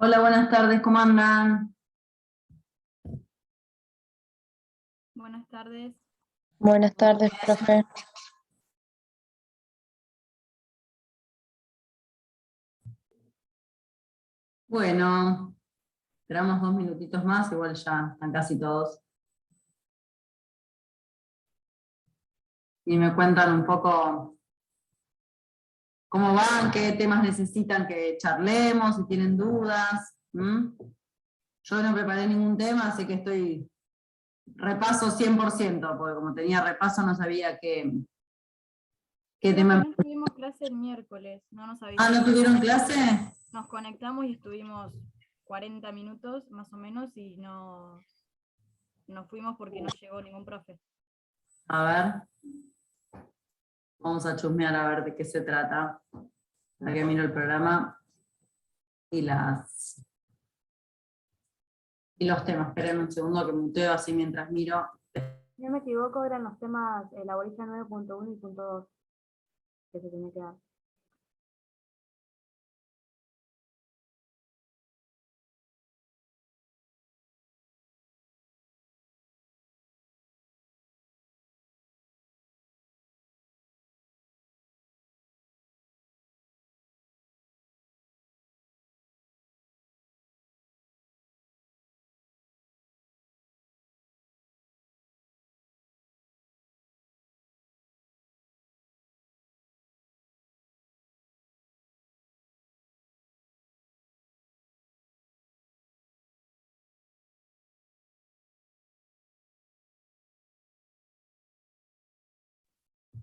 Hola, buenas tardes, ¿cómo andan? Buenas tardes. Buenas tardes, profe. Bueno, esperamos 2 minutitos más, igual ya están casi todos. Y me cuentan un poco cómo van, qué temas necesitan que charlemos, si tienen dudas. Yo no preparé ningún tema, así que estoy repaso 100%, porque como tenía repaso no sabía qué tema. No tuvimos clase el miércoles, no nos ¿Ah, avisaron. no tuvieron clase? Nos conectamos y estuvimos 40 minutos más o menos y nos fuimos porque no llegó ningún profe. A ver. Vamos a chusmear a ver de qué se trata. Aquí miro el programa y los temas. Esperen un segundo que muteo así mientras miro. Si no me equivoco, eran los temas la bolilla 9.1 y punto 2 que se tenía que dar.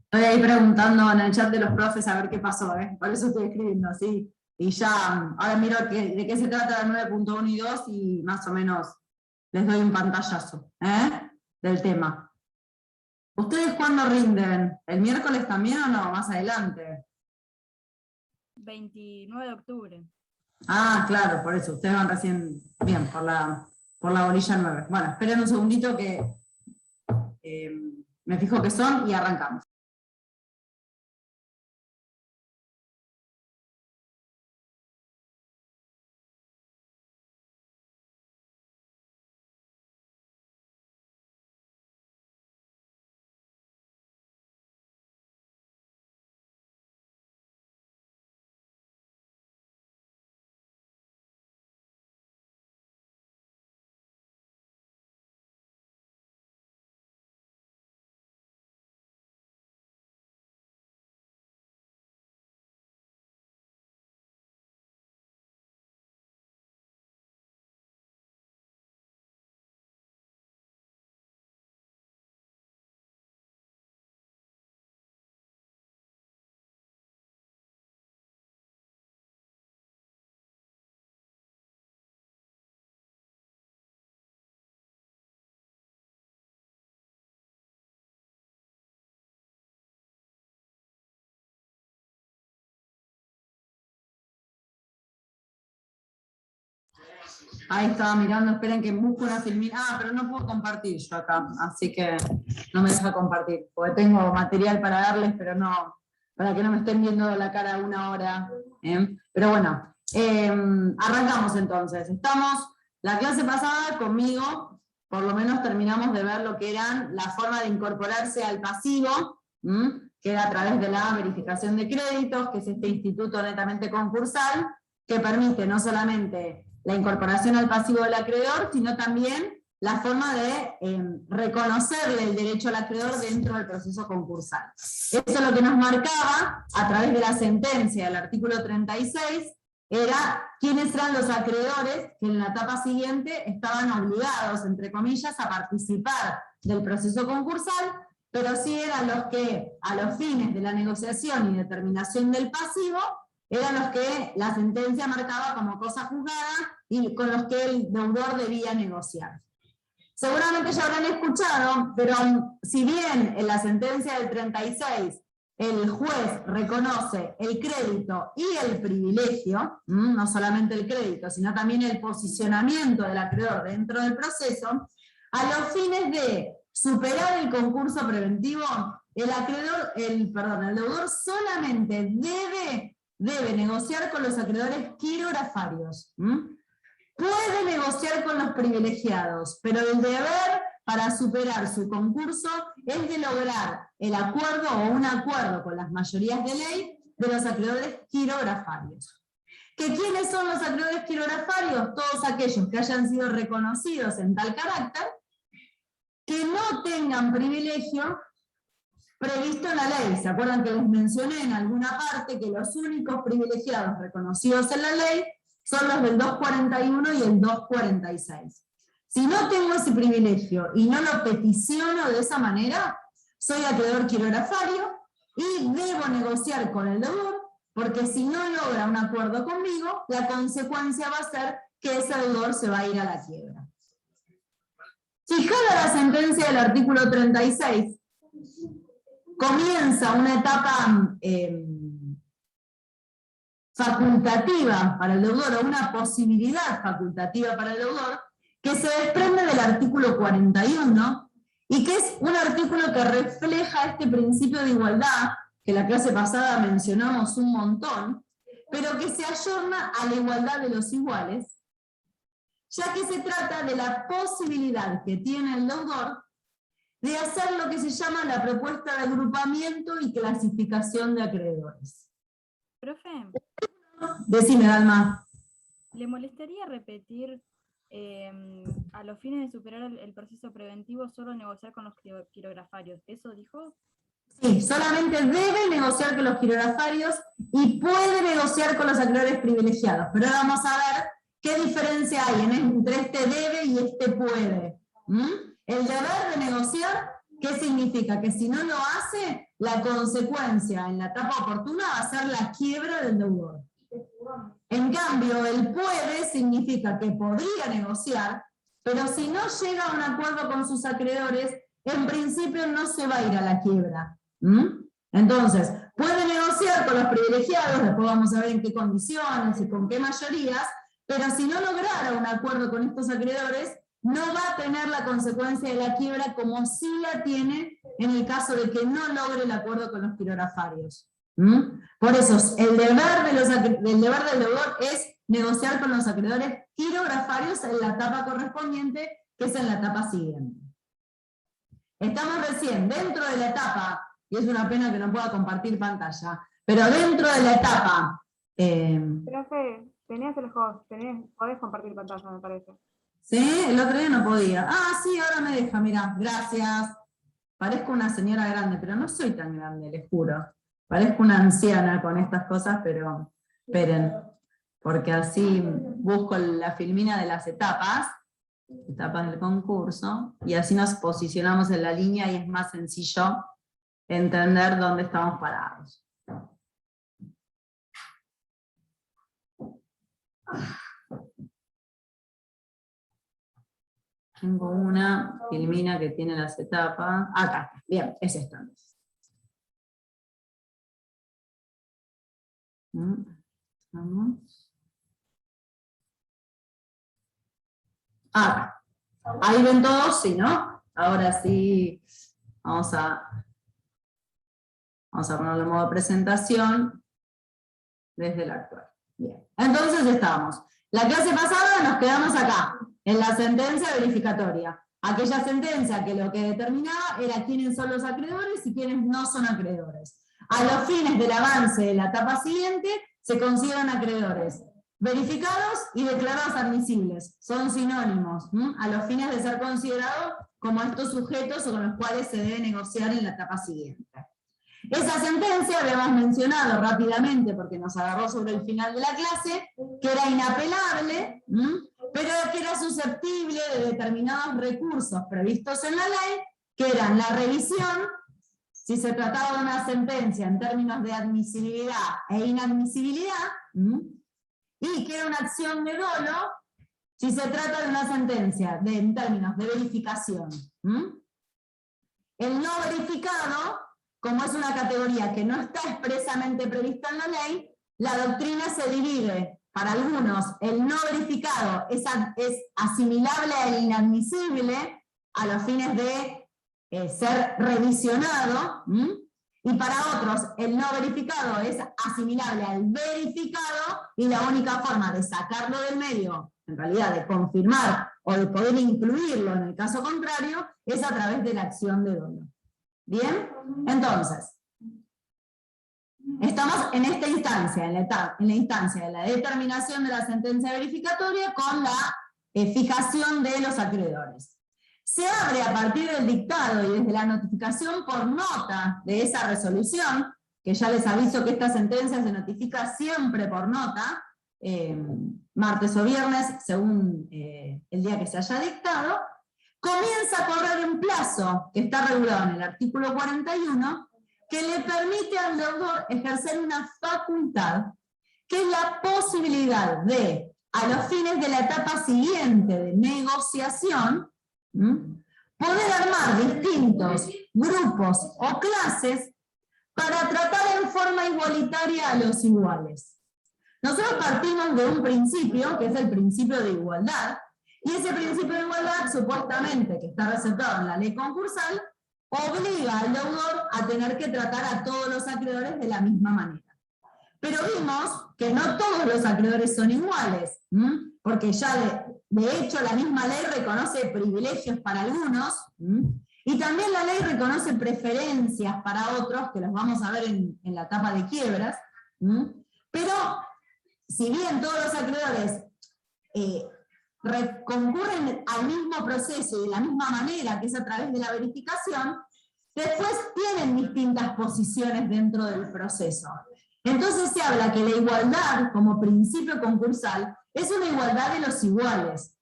Estoy ahí preguntando en el chat de los profes a ver qué pasó, por eso estoy escribiendo así. Y ya, ahora miro de qué se trata el 9.1 y 2 y más o menos les doy un pantallazo del tema. ¿Ustedes cuándo rinden? ¿El miércoles también o no? Más adelante. 29 de octubre. Ah, claro, por eso. Ustedes van recién, bien, por la bolilla 9. Bueno, esperen un segundito que me fijo qué son y arrancamos. Ahí estaba mirando, esperen que busco una filmina. Ah, pero no puedo compartir yo acá, así que no me deja compartir, porque tengo material para darles, pero no, para que no me estén viendo la cara 1 hora. Pero bueno, arrancamos entonces. Estamos, la clase pasada conmigo, por lo menos terminamos de ver lo que eran la forma de incorporarse al pasivo, que era a través de la verificación de créditos, que es este instituto netamente concursal, que permite no solamente la incorporación al pasivo del acreedor, sino también la forma de reconocerle el derecho al acreedor dentro del proceso concursal. Eso es lo que nos marcaba, a través de la sentencia del artículo 36, era quiénes eran los acreedores que en la etapa siguiente estaban obligados, entre comillas, a participar del proceso concursal, pero sí eran los que, a los fines de la negociación y determinación del pasivo, eran los que la sentencia marcaba como cosa juzgada y con los que el deudor debía negociar. Seguramente ya habrán escuchado, pero si bien en la sentencia del 36 el juez reconoce el crédito y el privilegio, no solamente el crédito, sino también el posicionamiento del acreedor dentro del proceso, a los fines de superar el concurso preventivo, el deudor solamente debe negociar con los acreedores quirografarios. Puede negociar con los privilegiados, pero el deber para superar su concurso es de lograr el acuerdo o un acuerdo con las mayorías de ley de los acreedores quirografarios. ¿Quiénes son los acreedores quirografarios? Todos aquellos que hayan sido reconocidos en tal carácter, que no tengan privilegio previsto en la ley. ¿Se acuerdan que les mencioné en alguna parte que los únicos privilegiados reconocidos en la ley son los del 241 y el 246? Si no tengo ese privilegio y no lo peticiono de esa manera, soy acreedor quirografario y debo negociar con el deudor, porque si no logra un acuerdo conmigo, la consecuencia va a ser que ese deudor se va a ir a la quiebra. Fijada la sentencia del artículo 36, comienza una etapa facultativa para el deudor, o una posibilidad facultativa para el deudor, que se desprende del artículo 41, y que es un artículo que refleja este principio de igualdad, que la clase pasada mencionamos un montón, pero que se ayorna a la igualdad de los iguales, ya que se trata de la posibilidad que tiene el deudor de hacer lo que se llama la propuesta de agrupamiento y clasificación de acreedores. Profe, Decime, Dalma. ¿le molestaría repetir a los fines de superar el proceso preventivo solo negociar con los quirografarios? ¿Eso dijo? Sí, solamente debe negociar con los quirografarios y puede negociar con los acreedores privilegiados. Pero ahora vamos a ver qué diferencia hay entre este debe y este puede. El deber de negociar, ¿qué significa? Que si no lo hace, la consecuencia en la etapa oportuna va a ser la quiebra del deudor. En cambio, el puede significa que podría negociar, pero si no llega a un acuerdo con sus acreedores, en principio no se va a ir a la quiebra. Entonces, puede negociar con los privilegiados, después vamos a ver en qué condiciones y con qué mayorías, pero si no lograra un acuerdo con estos acreedores, no va a tener la consecuencia de la quiebra como sí la tiene en el caso de que no logre el acuerdo con los quirografarios. Por eso, el deber del deudor es negociar con los acreedores quirografarios en la etapa correspondiente, que es en la etapa siguiente. Estamos recién dentro de la etapa, y es una pena que no pueda compartir pantalla, pero dentro de la etapa... Profe, tenías el host, podés compartir pantalla, me parece. ¿Sí? El otro día no podía. Ah, sí, ahora me deja, mirá, gracias. Parezco una señora grande, pero no soy tan grande, les juro. Parezco una anciana con estas cosas, pero esperen, porque así busco la filmina de las etapas del concurso, y así nos posicionamos en la línea y es más sencillo entender dónde estamos parados. Tengo una filmina que tiene las etapas. Acá, bien, es esta. Vamos. Acá. Ahí ven todos, sí, ¿no? Ahora sí, vamos a ponerle en modo presentación desde el actual. Bien. Entonces estamos. La clase pasada nos quedamos acá, en la sentencia verificatoria. Aquella sentencia que lo que determinaba era quiénes son los acreedores y quiénes no son acreedores. A los fines del avance de la etapa siguiente, se consideran acreedores verificados y declarados admisibles. Son sinónimos, a los fines de ser considerados como estos sujetos con los cuales se debe negociar en la etapa siguiente. Esa sentencia habíamos mencionado rápidamente, porque nos agarró sobre el final de la clase, que era inapelable, pero que era susceptible de determinados recursos previstos en la ley, que eran la revisión, si se trataba de una sentencia en términos de admisibilidad e inadmisibilidad, y que era una acción de dolo, si se trata de una sentencia en términos de verificación. El no verificado, como es una categoría que no está expresamente prevista en la ley, la doctrina se divide. Para algunos, el no verificado es asimilable al inadmisible a los fines de ser revisionado, y para otros, el no verificado es asimilable al verificado, y la única forma de sacarlo del medio, en realidad de confirmar o de poder incluirlo en el caso contrario, es a través de la acción de dolo. ¿Bien? Entonces, estamos en esta instancia, en la instancia de la determinación de la sentencia verificatoria con la fijación de los acreedores. Se abre a partir del dictado y desde la notificación por nota de esa resolución, que ya les aviso que esta sentencia se notifica siempre por nota, martes o viernes, según el día que se haya dictado, comienza a correr un plazo que está regulado en el artículo 41, que le permite al deudor ejercer una facultad, que es la posibilidad de, a los fines de la etapa siguiente de negociación, poder armar distintos grupos o clases para tratar en forma igualitaria a los iguales. Nosotros partimos de un principio, que es el principio de igualdad, y ese principio de igualdad, supuestamente, que está resaltado en la ley concursal, obliga al deudor a tener que tratar a todos los acreedores de la misma manera. Pero vimos que no todos los acreedores son iguales, porque ya de hecho la misma ley reconoce privilegios para algunos, y también la ley reconoce preferencias para otros, que los vamos a ver en la etapa de quiebras, pero si bien todos los acreedores concurren al mismo proceso y de la misma manera, que es a través de la verificación, después tienen distintas posiciones dentro del proceso. Entonces se habla que la igualdad, como principio concursal, es una igualdad de los iguales.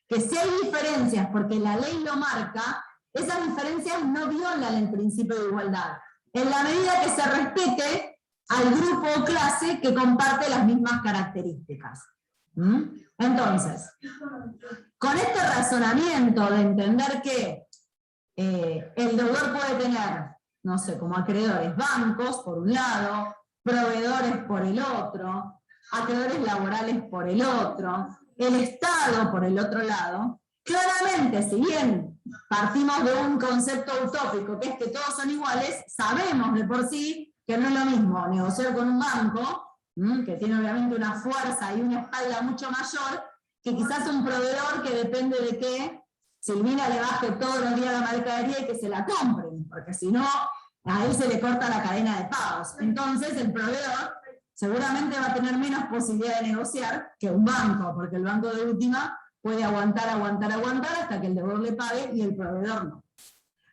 Que si hay diferencias, porque la ley lo marca, esas diferencias no violan el principio de igualdad, en la medida que se respete al grupo o clase que comparte las mismas características. Entonces, con este razonamiento de entender que el deudor puede tener, no sé, como acreedores, bancos por un lado, proveedores por el otro, acreedores laborales por el otro, el Estado por el otro lado, claramente, si bien partimos de un concepto utópico, que es que todos son iguales, sabemos de por sí que no es lo mismo negociar con un banco, que tiene obviamente una fuerza y una espalda mucho mayor, que quizás un proveedor que depende de que Silvina le baje todos los días la mercadería y que se la compren, porque si no, a él se le corta la cadena de pagos. Entonces el proveedor seguramente va a tener menos posibilidad de negociar que un banco, porque el banco de última puede aguantar hasta que el deudor le pague y el proveedor no.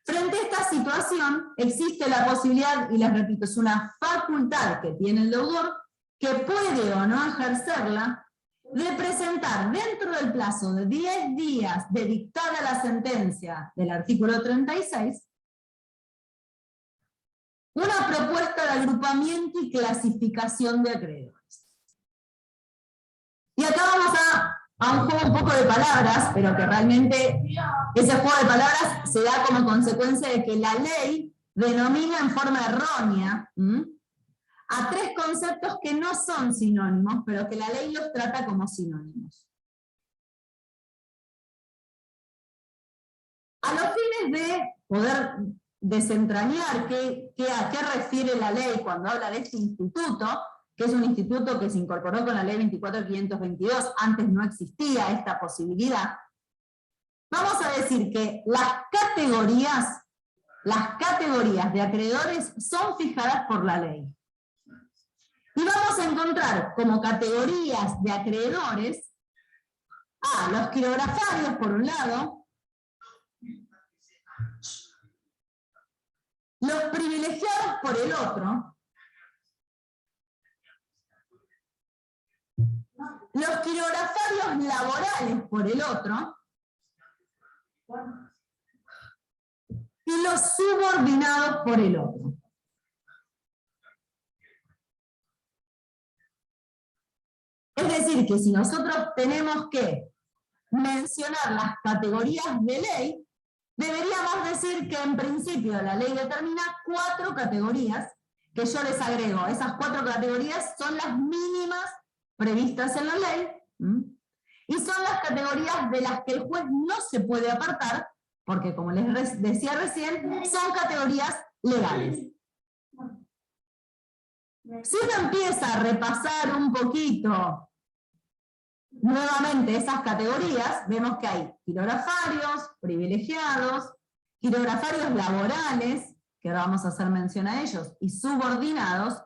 Frente a esta situación existe la posibilidad, y les repito, es una facultad que tiene el deudor, que puede o no ejercerla, de presentar dentro del plazo de 10 días de dictada la sentencia del artículo 36, una propuesta de agrupamiento y clasificación de acreedores. Y acá vamos a un juego un poco de palabras, pero que realmente ese juego de palabras se da como consecuencia de que la ley denomina en forma errónea a tres conceptos que no son sinónimos, pero que la ley los trata como sinónimos. A los fines de poder desentrañar a qué refiere la ley cuando habla de este instituto, que es un instituto que se incorporó con la ley 24.522, antes no existía esta posibilidad, vamos a decir que las categorías de acreedores son fijadas por la ley. Y vamos a encontrar como categorías de acreedores a los quirografarios por un lado, los privilegiados por el otro, los quirografarios laborales por el otro, y los subordinados por el otro. Es decir, que si nosotros tenemos que mencionar las categorías de ley, deberíamos decir que en principio la ley determina 4 categorías que yo les agrego. Esas 4 categorías son las mínimas previstas en la ley, y son las categorías de las que el juez no se puede apartar, porque como les decía recién, son categorías legales. Si uno empieza a repasar un poquito nuevamente esas categorías, vemos que hay quirografarios, privilegiados, quirografarios laborales, que ahora vamos a hacer mención a ellos, y subordinados.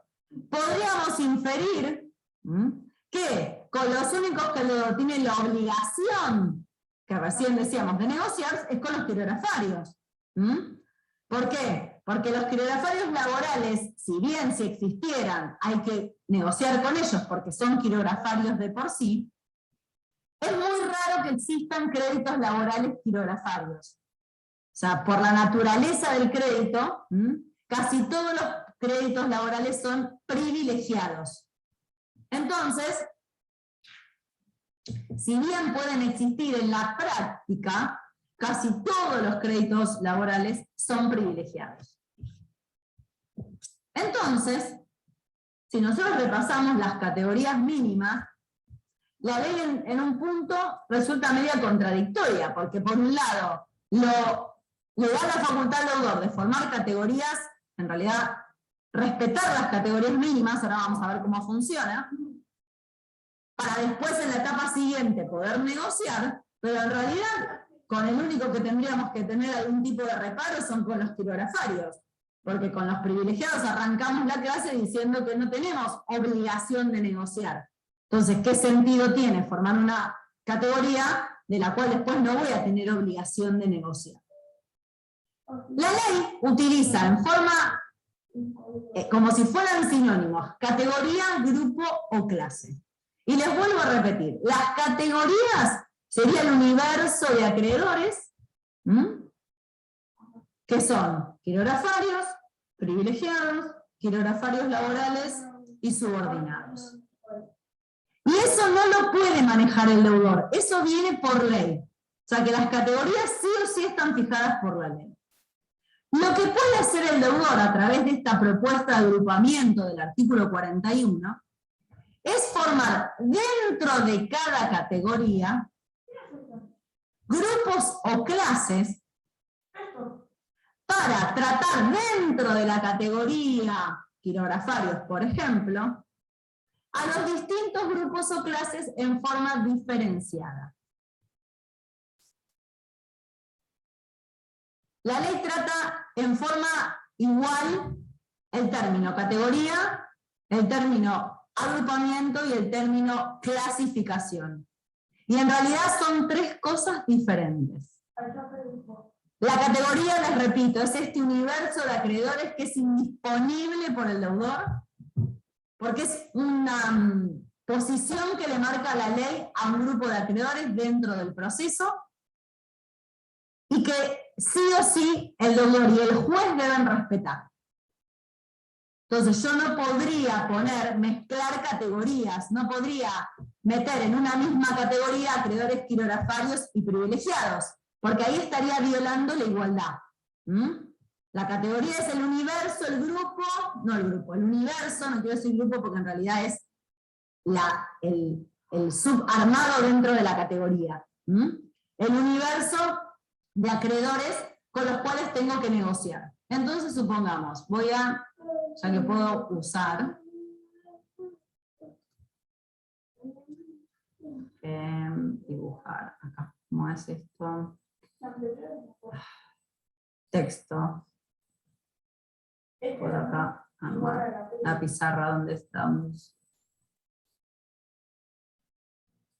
Podríamos inferir que con los únicos que tienen la obligación, que recién decíamos, de negociar, es con los quirografarios. ¿Por qué? Porque los quirografarios laborales, si bien si existieran, hay que negociar con ellos porque son quirografarios de por sí, es muy raro que existan créditos laborales quirografarios. O sea, por la naturaleza del crédito, casi todos los créditos laborales son privilegiados. Entonces, si bien pueden existir en la práctica, casi todos los créditos laborales son privilegiados. Entonces, si nosotros repasamos las categorías mínimas, la ley en un punto resulta media contradictoria, porque por un lado le da la facultad al deudor de formar categorías, en realidad respetar las categorías mínimas, ahora vamos a ver cómo funciona, para después en la etapa siguiente poder negociar, pero en realidad con el único que tendríamos que tener algún tipo de reparo son con los quirografarios, porque con los privilegiados arrancamos la clase diciendo que no tenemos obligación de negociar. Entonces, ¿qué sentido tiene formar una categoría de la cual después no voy a tener obligación de negociar? La ley utiliza en forma, como si fueran sinónimos, categoría, grupo o clase. Y les vuelvo a repetir, las categorías sería el universo de acreedores, que son quirografarios, privilegiados, quirografarios laborales y subordinados. Y eso no lo puede manejar el deudor, eso viene por ley. O sea que las categorías sí o sí están fijadas por la ley. Lo que puede hacer el deudor a través de esta propuesta de agrupamiento del artículo 41 es formar dentro de cada categoría grupos o clases para tratar dentro de la categoría quirografarios, por ejemplo, a los distintos grupos o clases en forma diferenciada. La ley trata en forma igual el término categoría, el término agrupamiento y el término clasificación. Y en realidad son 3 cosas diferentes. La categoría, les repito, es este universo de acreedores que es indisponible por el deudor, porque es una posición que le marca la ley a un grupo de acreedores dentro del proceso, y que sí o sí el deudor y el juez deben respetar. Entonces yo no podría mezclar categorías, no podría meter en una misma categoría acreedores quirografarios y privilegiados, porque ahí estaría violando la igualdad. La categoría es el universo, el grupo, no el grupo, el universo, no quiero decir grupo porque en realidad es el subarmado dentro de la categoría. El universo de acreedores con los cuales tengo que negociar. Entonces, supongamos, ya que puedo usar, dibujar acá, ¿cómo es esto? Texto. Por acá, la pizarra donde estamos.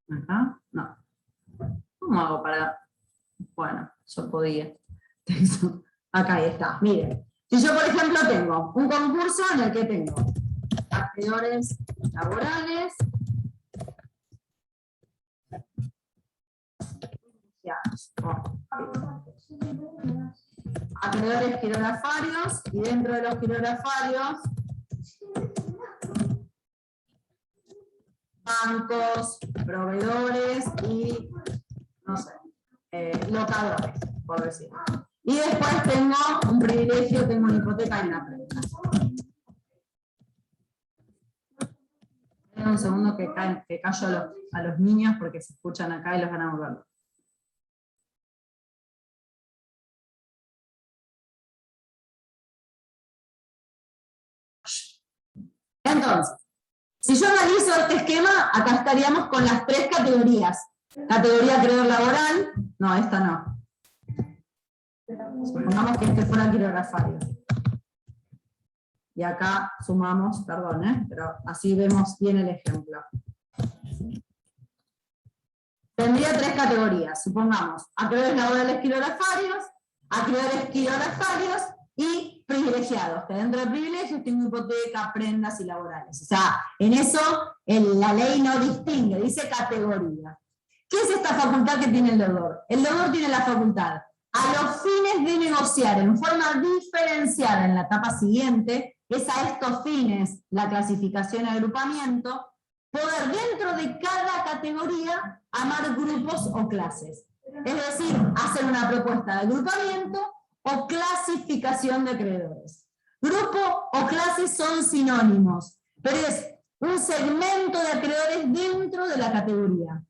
Acá, no. ¿Cómo hago para...? Bueno, yo podía. Acá está, miren. Si yo, por ejemplo, tengo un concurso en el que tengo acreedores laborales, acreedores quirografarios, y dentro de los quirografarios, bancos, proveedores y, no sé, locadores, por decirlo. Y después tengo un privilegio, tengo una hipoteca y una prenda. Un segundo que callo a los niños porque se escuchan acá y los van a volver. Entonces, si yo analizo este esquema, acá estaríamos con las 3 categorías. Categoría acreedor laboral, no, esta no. Supongamos que este fuera quirografario. Y acá sumamos, perdón, pero así vemos bien el ejemplo. Tendría 3 categorías, supongamos, acreedores laborales quirografarios, acreedores quirografarios y privilegiados, que dentro de privilegios tengo hipoteca, prendas y laborales. O sea, en eso la ley no distingue, dice categoría. ¿Qué es esta facultad que tiene el deudor? El deudor tiene la facultad, a los fines de negociar en forma diferenciada en la etapa siguiente, es a estos fines la clasificación y agrupamiento, poder dentro de cada categoría armar grupos o clases. Es decir, hacer una propuesta de agrupamiento o clasificación de acreedores. Grupo o clase son sinónimos, pero es un segmento de acreedores dentro de la categoría.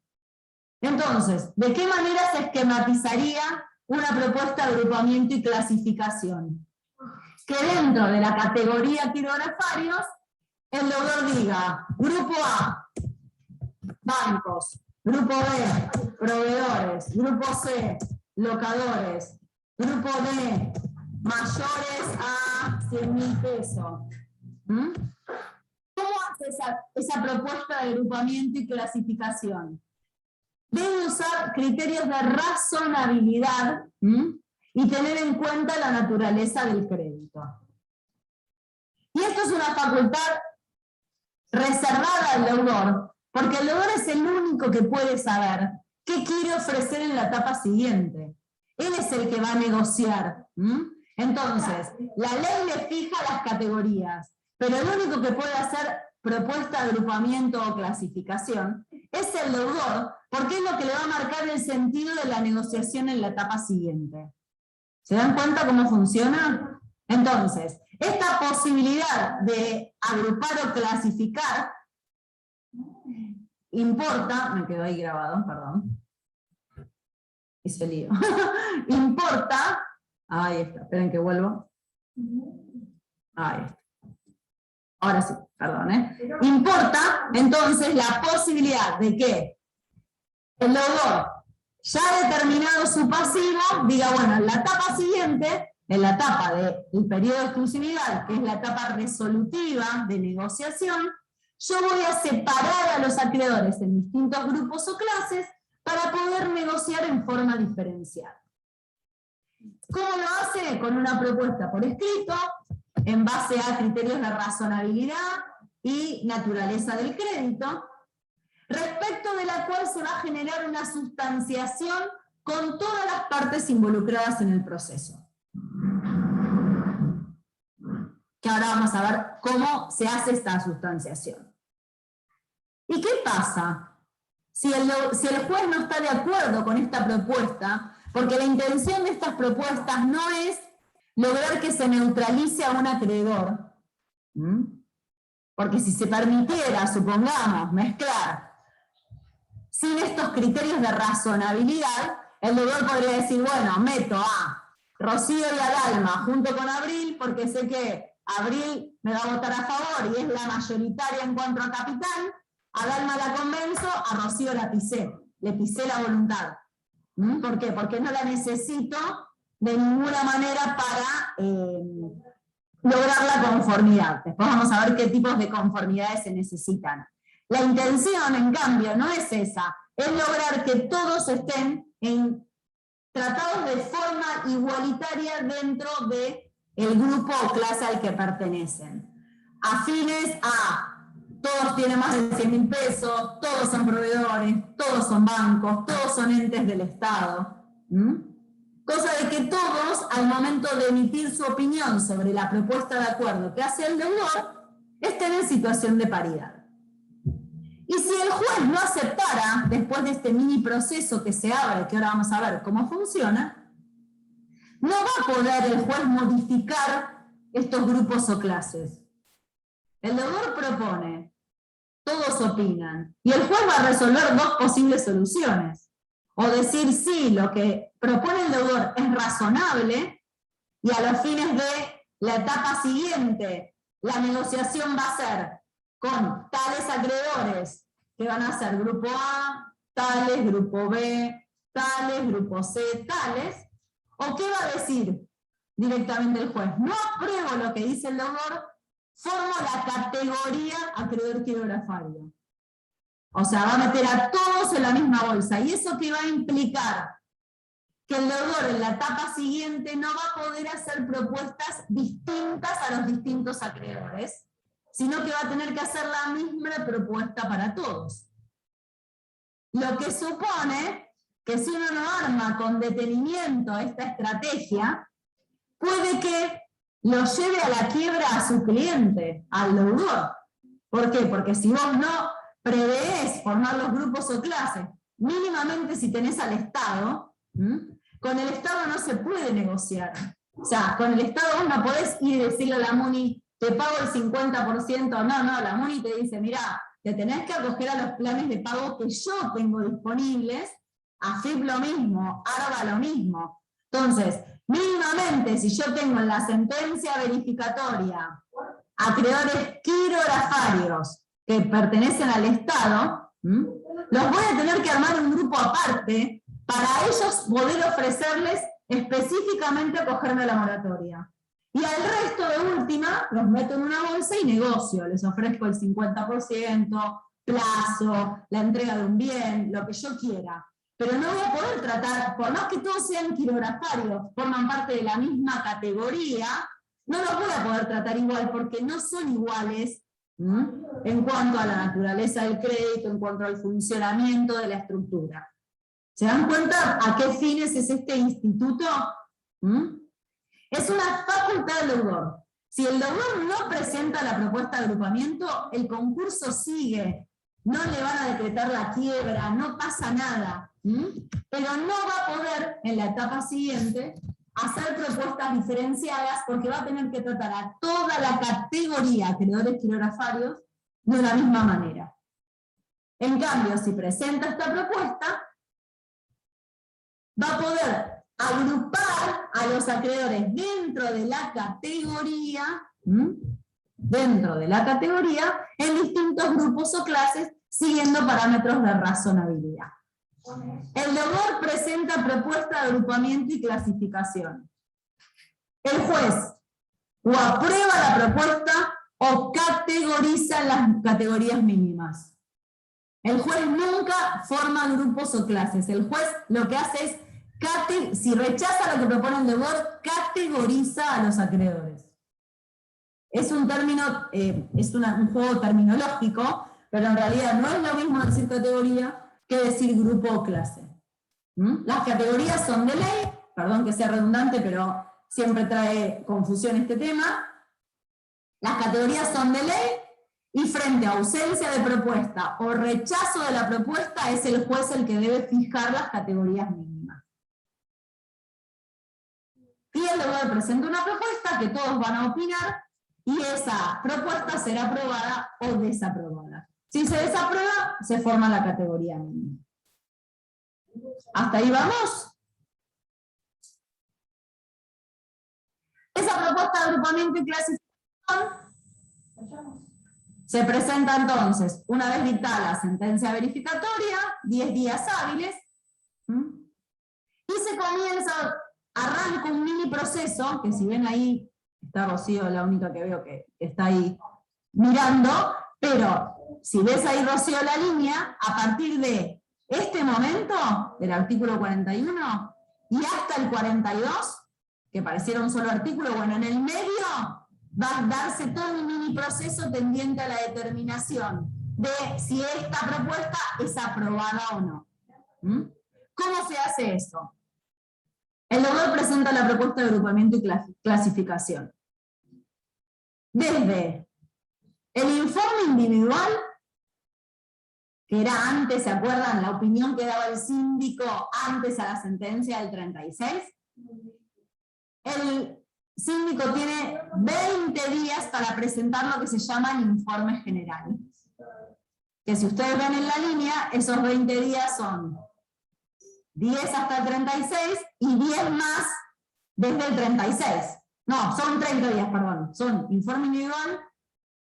Entonces, ¿de qué manera se esquematizaría una propuesta de agrupamiento y clasificación? Que dentro de la categoría quirografarios, el deudor diga, grupo A, bancos, grupo B, proveedores, grupo C, locadores, grupo D, mayores a 100.000 pesos. ¿Cómo hace esa propuesta de agrupamiento y clasificación? Debe usar criterios de razonabilidad y tener en cuenta la naturaleza del crédito. Y esto es una facultad reservada al deudor, porque el deudor es el único que puede saber qué quiere ofrecer en la etapa siguiente. Él es el que va a negociar. Entonces, la ley le fija las categorías, pero el único que puede hacer propuesta de agrupamiento o clasificación es el deudor, porque es lo que le va a marcar el sentido de la negociación en la etapa siguiente. ¿Se dan cuenta cómo funciona? Entonces, esta posibilidad de agrupar o clasificar importa, me quedó ahí grabado, perdón, hice lío, importa, ahí está, esperen que vuelvo, ahí está. Ahora sí, perdón, Importa, entonces, la posibilidad de que el deudor, ya determinado su pasivo, diga, bueno, en la etapa siguiente, en la etapa del periodo de exclusividad, que es la etapa resolutiva de negociación, yo voy a separar a los acreedores en distintos grupos o clases para poder negociar en forma diferenciada. ¿Cómo lo hace? Con una propuesta por escrito, en base a criterios de razonabilidad y naturaleza del crédito, respecto de la cual se va a generar una sustanciación con todas las partes involucradas en el proceso. Que ahora vamos a ver cómo se hace esta sustanciación. ¿Y qué pasa si el juez no está de acuerdo con esta propuesta? Porque la intención de estas propuestas no es lograr que se neutralice a un acreedor. Porque si se permitiera, supongamos, mezclar sin estos criterios de razonabilidad, el deudor podría decir, bueno, meto a Rocío y a Dalma junto con Abril, porque sé que Abril me va a votar a favor y es la mayoritaria en cuanto a capital, a Dalma la convenzo, a Rocío la pisé, le pisé la voluntad. ¿Por qué? Porque no la necesito de ninguna manera para lograr la conformidad. Después vamos a ver qué tipos de conformidades se necesitan. La intención, en cambio, no es esa, es lograr que todos estén tratados de forma igualitaria dentro del grupo o clase al que pertenecen. Afines a todos tienen más de 100.000 pesos, todos son proveedores, todos son bancos, todos son entes del Estado. Cosa de que todos, al momento de emitir su opinión sobre la propuesta de acuerdo que hace el deudor, estén en situación de paridad. Y si el juez no aceptara, después de este mini proceso que se abre, que ahora vamos a ver cómo funciona, no va a poder el juez modificar estos grupos o clases. El deudor propone, todos opinan, y el juez va a resolver dos posibles soluciones. O decir, sí, lo que propone el deudor es razonable, y a los fines de la etapa siguiente, la negociación va a ser con tales acreedores, que van a ser grupo A, tales, grupo B, tales, grupo C, tales, o qué va a decir directamente el juez. No apruebo lo que dice el deudor, formo la categoría acreedor quirografario. O sea, va a meter a todos en la misma bolsa. ¿Y eso qué va a implicar? Que el deudor en la etapa siguiente no va a poder hacer propuestas distintas a los distintos acreedores, sino que va a tener que hacer la misma propuesta para todos. Lo que supone que si uno no arma con detenimiento esta estrategia, puede que lo lleve a la quiebra a su cliente, al deudor. ¿Por qué? Porque si vos no preveés formar los grupos o clases, mínimamente si tenés al Estado, con el Estado no se puede negociar. O sea, con el Estado vos no podés ir y decirle a la MUNI, te pago el 50%, no, la MUNI te dice, mirá, te tenés que acoger a los planes de pago que yo tengo disponibles, AFIP lo mismo, ARBA lo mismo. Entonces, mínimamente, si yo tengo en la sentencia verificatoria acreedores quirografarios que pertenecen al Estado, los voy a tener que armar un grupo aparte para ellos poder ofrecerles específicamente acogerme a la moratoria. Y al resto de última, los meto en una bolsa y negocio, les ofrezco el 50%, plazo, la entrega de un bien, lo que yo quiera. Pero no voy a poder tratar, por más que todos sean quirografarios, forman parte de la misma categoría, no los voy a poder tratar igual porque no son iguales en cuanto a la naturaleza del crédito, en cuanto al funcionamiento de la estructura. ¿Se dan cuenta a qué fines es este instituto? Es una facultad del deudor. Si el deudor no presenta la propuesta de agrupamiento, el concurso sigue. No le van a decretar la quiebra, no pasa nada. Pero no va a poder, en la etapa siguiente, hacer propuestas diferenciadas porque va a tener que tratar a toda la categoría de acreedores quirografarios de la misma manera. En cambio, si presenta esta propuesta, va a poder agrupar a los acreedores dentro de la categoría, en distintos grupos o clases, siguiendo parámetros de razonabilidad. El deudor presenta propuesta de agrupamiento y clasificación. El juez o aprueba la propuesta o categoriza las categorías mínimas. El juez nunca forma grupos o clases. El juez lo que hace es, si rechaza lo que propone el deudor, categoriza a los acreedores. Es un término, es un juego terminológico, pero en realidad no es lo mismo decir categoría que decir grupo o clase. Las categorías son de ley, perdón que sea redundante, pero siempre trae confusión este tema. Las categorías son de ley, y frente a ausencia de propuesta o rechazo de la propuesta, es el juez el que debe fijar las categorías mínimas. Y el deudor presenta una propuesta que todos van a opinar, y esa propuesta será aprobada o desaprobada. Si se desaprueba, se forma la categoría mínima. ¿Hasta ahí vamos? Esa propuesta de agrupamiento y clasificación se presenta entonces, una vez dictada la sentencia verificatoria, 10 días hábiles, y se comienza, arranca un mini proceso, que si ven ahí, está Rocío, la única que veo que está ahí mirando, pero si ves ahí, Rocío, la línea, a partir de este momento, del artículo 41, y hasta el 42, que pareciera un solo artículo, bueno, en el medio va a darse todo un mini proceso tendiente a la determinación de si esta propuesta es aprobada o no. ¿Cómo se hace eso? El deudor presenta la propuesta de agrupamiento y clasificación. Desde el informe individual, que era antes, ¿se acuerdan? La opinión que daba el síndico antes a la sentencia del 36. El síndico tiene 20 días para presentar lo que se llama el informe general. Que si ustedes ven en la línea, esos 20 días son 10 hasta el 36 y 10 más desde el 36. No, son 30 días, perdón. Son informe individual,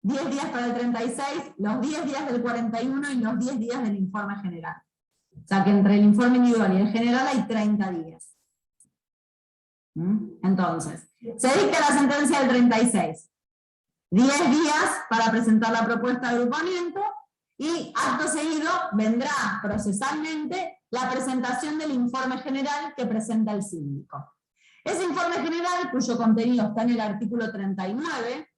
10 días para el 36, los 10 días del 41 y los 10 días del informe general. O sea que entre el informe individual y el general hay 30 días. Entonces, se dicta la sentencia del 36. 10 días para presentar la propuesta de agrupamiento y acto seguido vendrá procesalmente la presentación del informe general que presenta el síndico. Ese informe general, cuyo contenido está en el artículo 39,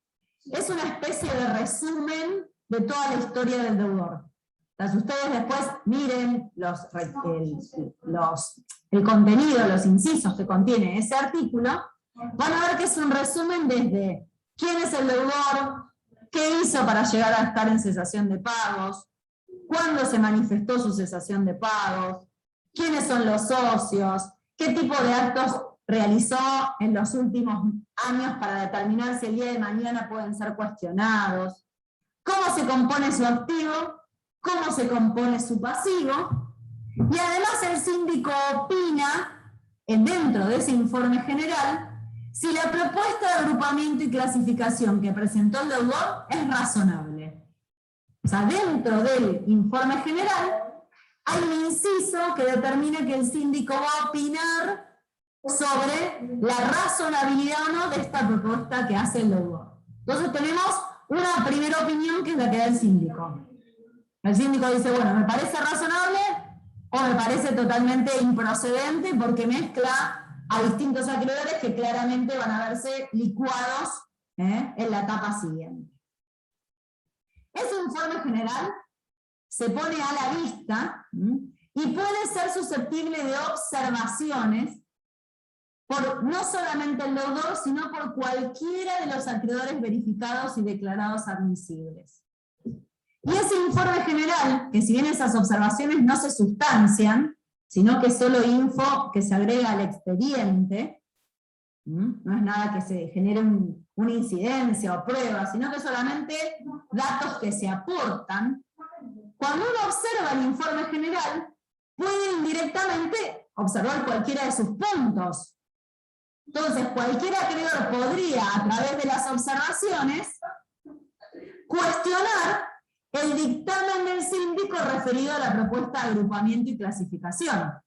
es una especie de resumen de toda la historia del deudor. Entonces ustedes después miren el contenido, los incisos que contiene ese artículo, van a ver que es un resumen desde quién es el deudor, qué hizo para llegar a estar en cesación de pagos, cuándo se manifestó su cesación de pagos, quiénes son los socios, qué tipo de actos realizó en los últimos años para determinar si el día de mañana pueden ser cuestionados, cómo se compone su activo, cómo se compone su pasivo, y además el síndico opina, dentro de ese informe general, si la propuesta de agrupamiento y clasificación que presentó el deudor es razonable. O sea, dentro del informe general hay un inciso que determina que el síndico va a opinar sobre la razonabilidad o no de esta propuesta que hace el deudor. Entonces tenemos una primera opinión que es la que da el síndico. El síndico dice, bueno, me parece razonable o me parece totalmente improcedente porque mezcla a distintos acreedores que claramente van a verse licuados en la etapa siguiente. Ese informe general se pone a la vista y puede ser susceptible de observaciones por no solamente el deudor, sino por cualquiera de los acreedores verificados y declarados admisibles. Y ese informe general, que si bien esas observaciones no se sustancian, sino que es solo info que se agrega al expediente, no es nada que se genere una incidencia o prueba, sino que solamente datos que se aportan. Cuando uno observa el informe general, puede indirectamente observar cualquiera de sus puntos. Entonces, cualquier acreedor podría, a través de las observaciones, cuestionar el dictamen del síndico referido a la propuesta de agrupamiento y clasificación. O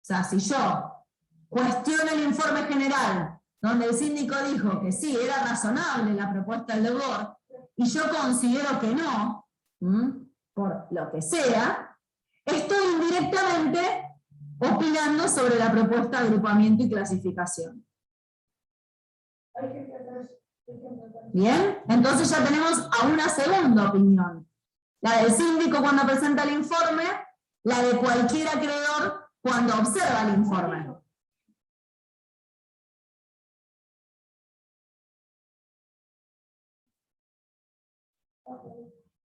sea, si yo cuestiono el informe general, donde el síndico dijo que sí, era razonable la propuesta del deudor, y yo considero que no, por lo que sea, estoy indirectamente opinando sobre la propuesta de agrupamiento y clasificación. Bien, entonces ya tenemos a una segunda opinión. La del síndico cuando presenta el informe, la de cualquier acreedor cuando observa el informe.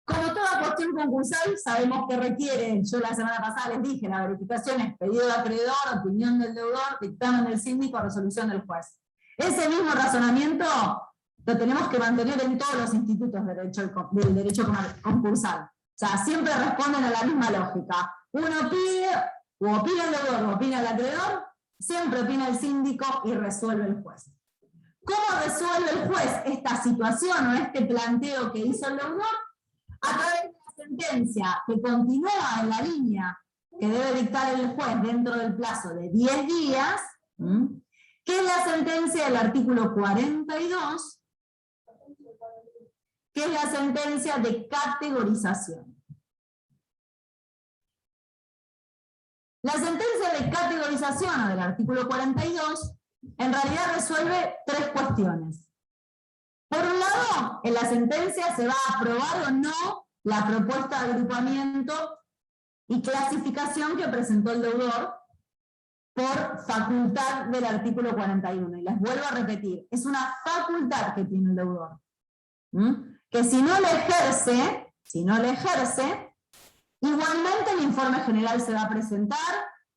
Como toda cuestión concursal, sabemos que requiere, yo la semana pasada les dije, la verificación es pedido del acreedor, opinión del deudor, dictamen del síndico, resolución del juez. Ese mismo razonamiento lo tenemos que mantener en todos los institutos del derecho concursal. sea, siempre responden a la misma lógica. Uno pide, o opina el deudor, o opina el acreedor, siempre opina el síndico y resuelve el juez. ¿Cómo resuelve el juez esta situación o este planteo que hizo el deudor? A través de la sentencia que continúa en la línea que debe dictar el juez dentro del plazo de 10 días, que es la sentencia del artículo 42, que es la sentencia de categorización. La sentencia de categorización del artículo 42 en realidad resuelve 3 cuestiones. Por un lado, en la sentencia se va a aprobar o no la propuesta de agrupamiento y clasificación que presentó el deudor por facultad del artículo 41. Y les vuelvo a repetir, es una facultad que tiene el deudor. Que si no la ejerce, igualmente el informe general se va a presentar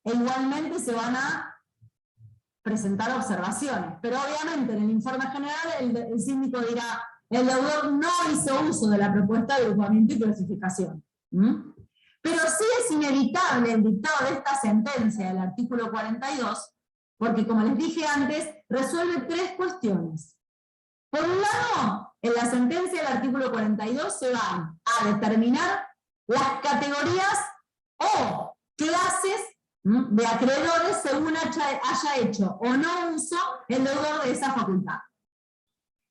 e igualmente se van a presentar observaciones. Pero obviamente en el informe general el síndico dirá, el deudor no hizo uso de la propuesta de agrupamiento y clasificación. Pero sí es inevitable el dictado de esta sentencia del artículo 42, porque como les dije antes, resuelve 3 cuestiones. Por un lado, en la sentencia del artículo 42 se van a determinar las categorías o clases de acreedores según haya hecho o no uso el deudor de esa facultad.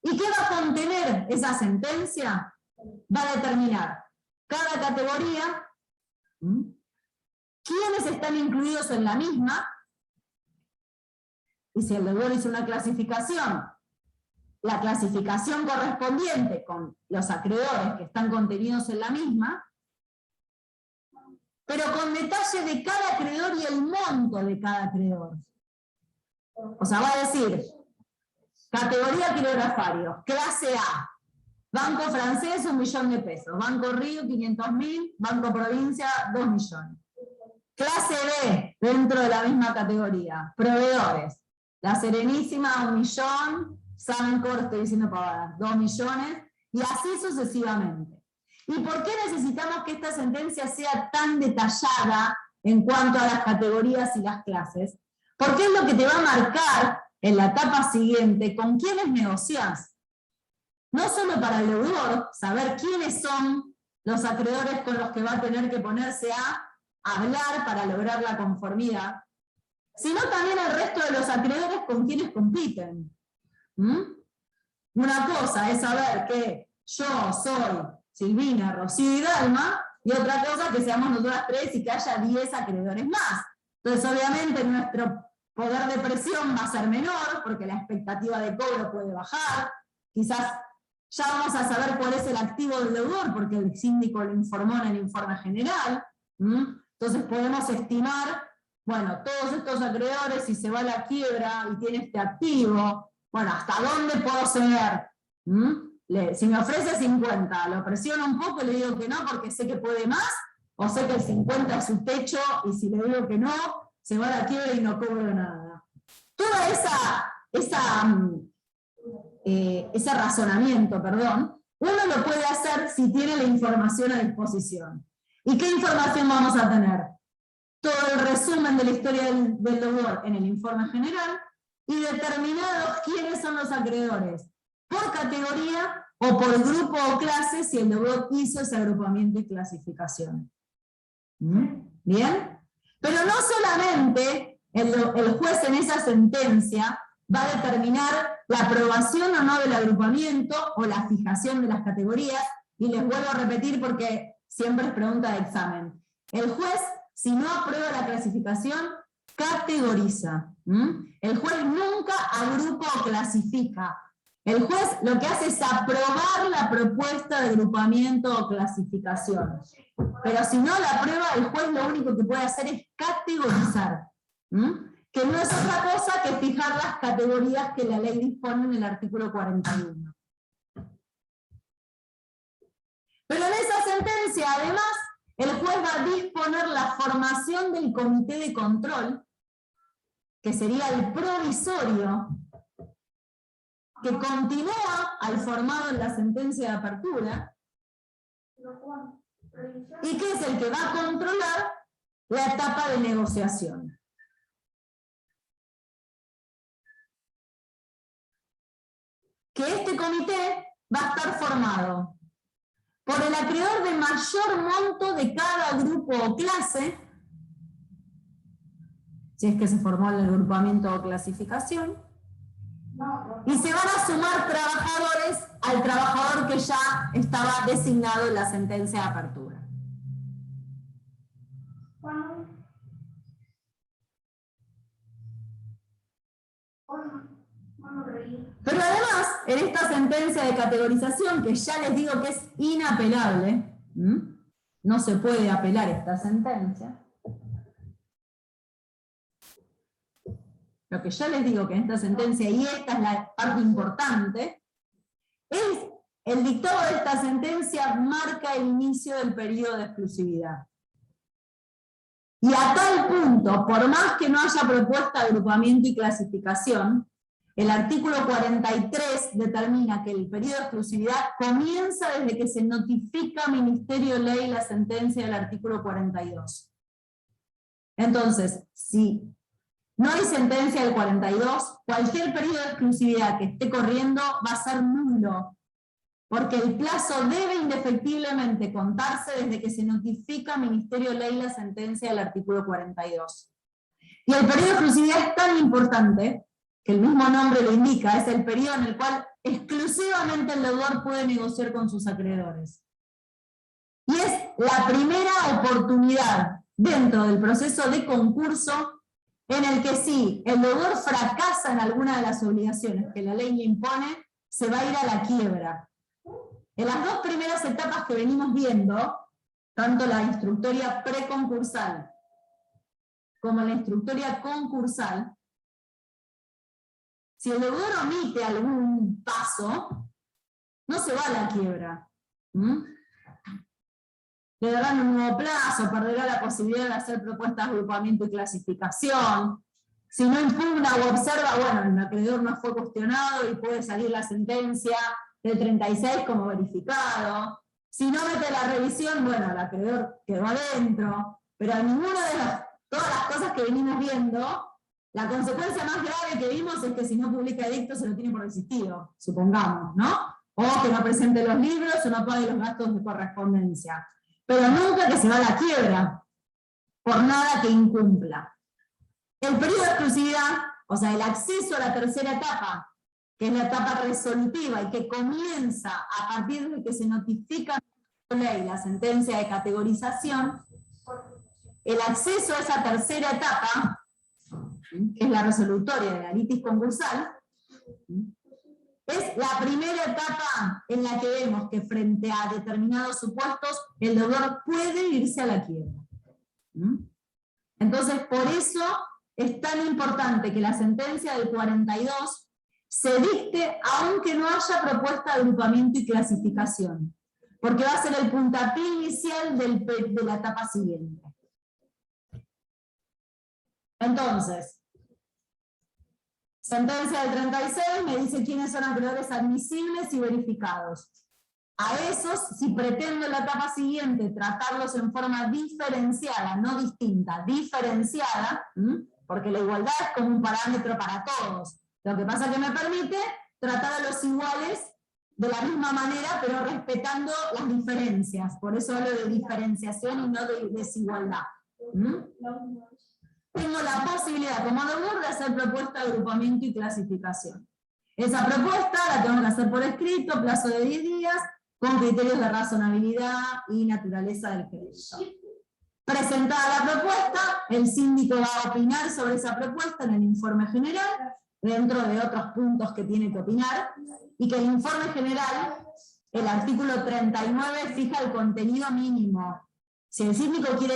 ¿Y qué va a contener esa sentencia? Va a determinar cada categoría, quiénes están incluidos en la misma, y si el deudor hizo una clasificación, la clasificación correspondiente con los acreedores que están contenidos en la misma, pero con detalle de cada acreedor y el monto de cada acreedor. O sea, va a decir, categoría quirografario, clase A, Banco Francés 1 millón de pesos, Banco Río 500.000, Banco Provincia 2 millones. Clase B, dentro de la misma categoría, proveedores, La Serenísima 1 millón, Sancor, estoy diciendo pavadas, 2 millones, y así sucesivamente. ¿Y por qué necesitamos que esta sentencia sea tan detallada en cuanto a las categorías y las clases? Porque es lo que te va a marcar en la etapa siguiente con quiénes negociás. No solo para el deudor, saber quiénes son los acreedores con los que va a tener que ponerse a hablar para lograr la conformidad, sino también el resto de los acreedores con quienes compiten. Una cosa es saber que yo soy Silvina, Rocío y Dalma, y otra cosa que seamos nosotras 3 y que haya 10 acreedores más. Entonces obviamente nuestro poder de presión va a ser menor, porque la expectativa de cobro puede bajar, quizás ya vamos a saber cuál es el activo del deudor, porque el síndico lo informó en el informe general, entonces podemos estimar, bueno, todos estos acreedores, si se va a la quiebra y tiene este activo, bueno, ¿hasta dónde puedo ceder? Si me ofrece 50, lo presiono un poco y le digo que no porque sé que puede más, o sé que el 50 es su techo, y si le digo que no, se va a la quiebra y no cobro nada. Todo ese razonamiento, uno lo puede hacer si tiene la información a disposición. ¿Y qué información vamos a tener? Todo el resumen de la historia del deudor en el informe general, y determinados quiénes son los acreedores, por categoría o por grupo o clase, si el deudor hizo ese agrupamiento y clasificación. ¿Bien? Pero no solamente el juez en esa sentencia va a determinar la aprobación o no del agrupamiento o la fijación de las categorías, y les vuelvo a repetir porque siempre es pregunta de examen. El juez, si no aprueba la clasificación, categoriza. El juez nunca agrupa o clasifica. El juez lo que hace es aprobar la propuesta de agrupamiento o clasificación. Pero si no la aprueba, el juez lo único que puede hacer es categorizar. Que no es otra cosa que fijar las categorías que la ley dispone en el artículo 41. Pero en esa sentencia, además, el juez va a disponer la formación del comité de control, que sería el provisorio, que continúa al formado en la sentencia de apertura, y que es el que va a controlar la etapa de negociación. Que este comité va a estar formado por el acreedor de mayor monto de cada grupo o clase, si es que se formó el agrupamiento o clasificación, y se van a sumar trabajadores al trabajador que ya estaba designado en la sentencia de apertura. Pero además, en esta sentencia de categorización, que ya les digo que es inapelable, no se puede apelar esta sentencia, lo que ya les digo que en esta sentencia, y esta es la parte importante, es el dictado de esta sentencia marca el inicio del periodo de exclusividad. Y a tal punto, por más que no haya propuesta de agrupamiento y clasificación, el artículo 43 determina que el periodo de exclusividad comienza desde que se notifica Ministerio de Ley la sentencia del artículo 42. Entonces, si no hay sentencia del 42, cualquier periodo de exclusividad que esté corriendo va a ser nulo, porque el plazo debe indefectiblemente contarse desde que se notifica Ministerio de Ley la sentencia del artículo 42. Y el periodo de exclusividad es tan importante que el mismo nombre lo indica, es el periodo en el cual exclusivamente el deudor puede negociar con sus acreedores. Y es la primera oportunidad dentro del proceso de concurso en el que si el deudor fracasa en alguna de las obligaciones que la ley le impone, se va a ir a la quiebra. En las dos primeras etapas que venimos viendo, tanto la instructoria preconcursal como la instructoria concursal, si el deudor omite algún paso, no se va a la quiebra. Le darán un nuevo plazo, perderá la posibilidad de hacer propuestas de agrupamiento y clasificación. Si no impugna o observa, bueno, el acreedor no fue cuestionado y puede salir la sentencia del 36 como verificado. Si no mete la revisión, bueno, el acreedor quedó adentro. Pero en ninguna de todas las cosas que venimos viendo, la consecuencia más grave que vimos es que si no publica edicto se lo tiene por resistido, supongamos, ¿no? O que no presente los libros o no pague los gastos de correspondencia. Pero nunca que se va a la quiebra, por nada que incumpla. El periodo de exclusividad, o sea, el acceso a la tercera etapa, que es la etapa resolutiva y que comienza a partir de que se notifica la ley la sentencia de categorización, el acceso a esa tercera etapa, que es la resolutoria de la litis concursal, es la primera etapa en la que vemos que frente a determinados supuestos el deudor puede irse a la quiebra. Entonces, por eso es tan importante que la sentencia del 42 se dicte aunque no haya propuesta de agrupamiento y clasificación, porque va a ser el puntapié inicial de la etapa siguiente. Entonces, sentencia del 36 me dice quiénes son acreedores admisibles y verificados. A esos, si pretendo en la etapa siguiente tratarlos en forma diferenciada, no distinta, diferenciada, porque la igualdad es como un parámetro para todos. Lo que pasa es que me permite tratar a los iguales de la misma manera, pero respetando las diferencias. Por eso hablo de diferenciación y no de desigualdad. Tengo la posibilidad como deudor de hacer propuesta de agrupamiento y clasificación. Esa propuesta la tengo que hacer por escrito, plazo de 10 días, con criterios de razonabilidad y naturaleza del crédito. Presentada la propuesta, el síndico va a opinar sobre esa propuesta en el informe general, dentro de otros puntos que tiene que opinar, y que el informe general, el artículo 39, fija el contenido mínimo. Si el síndico quiere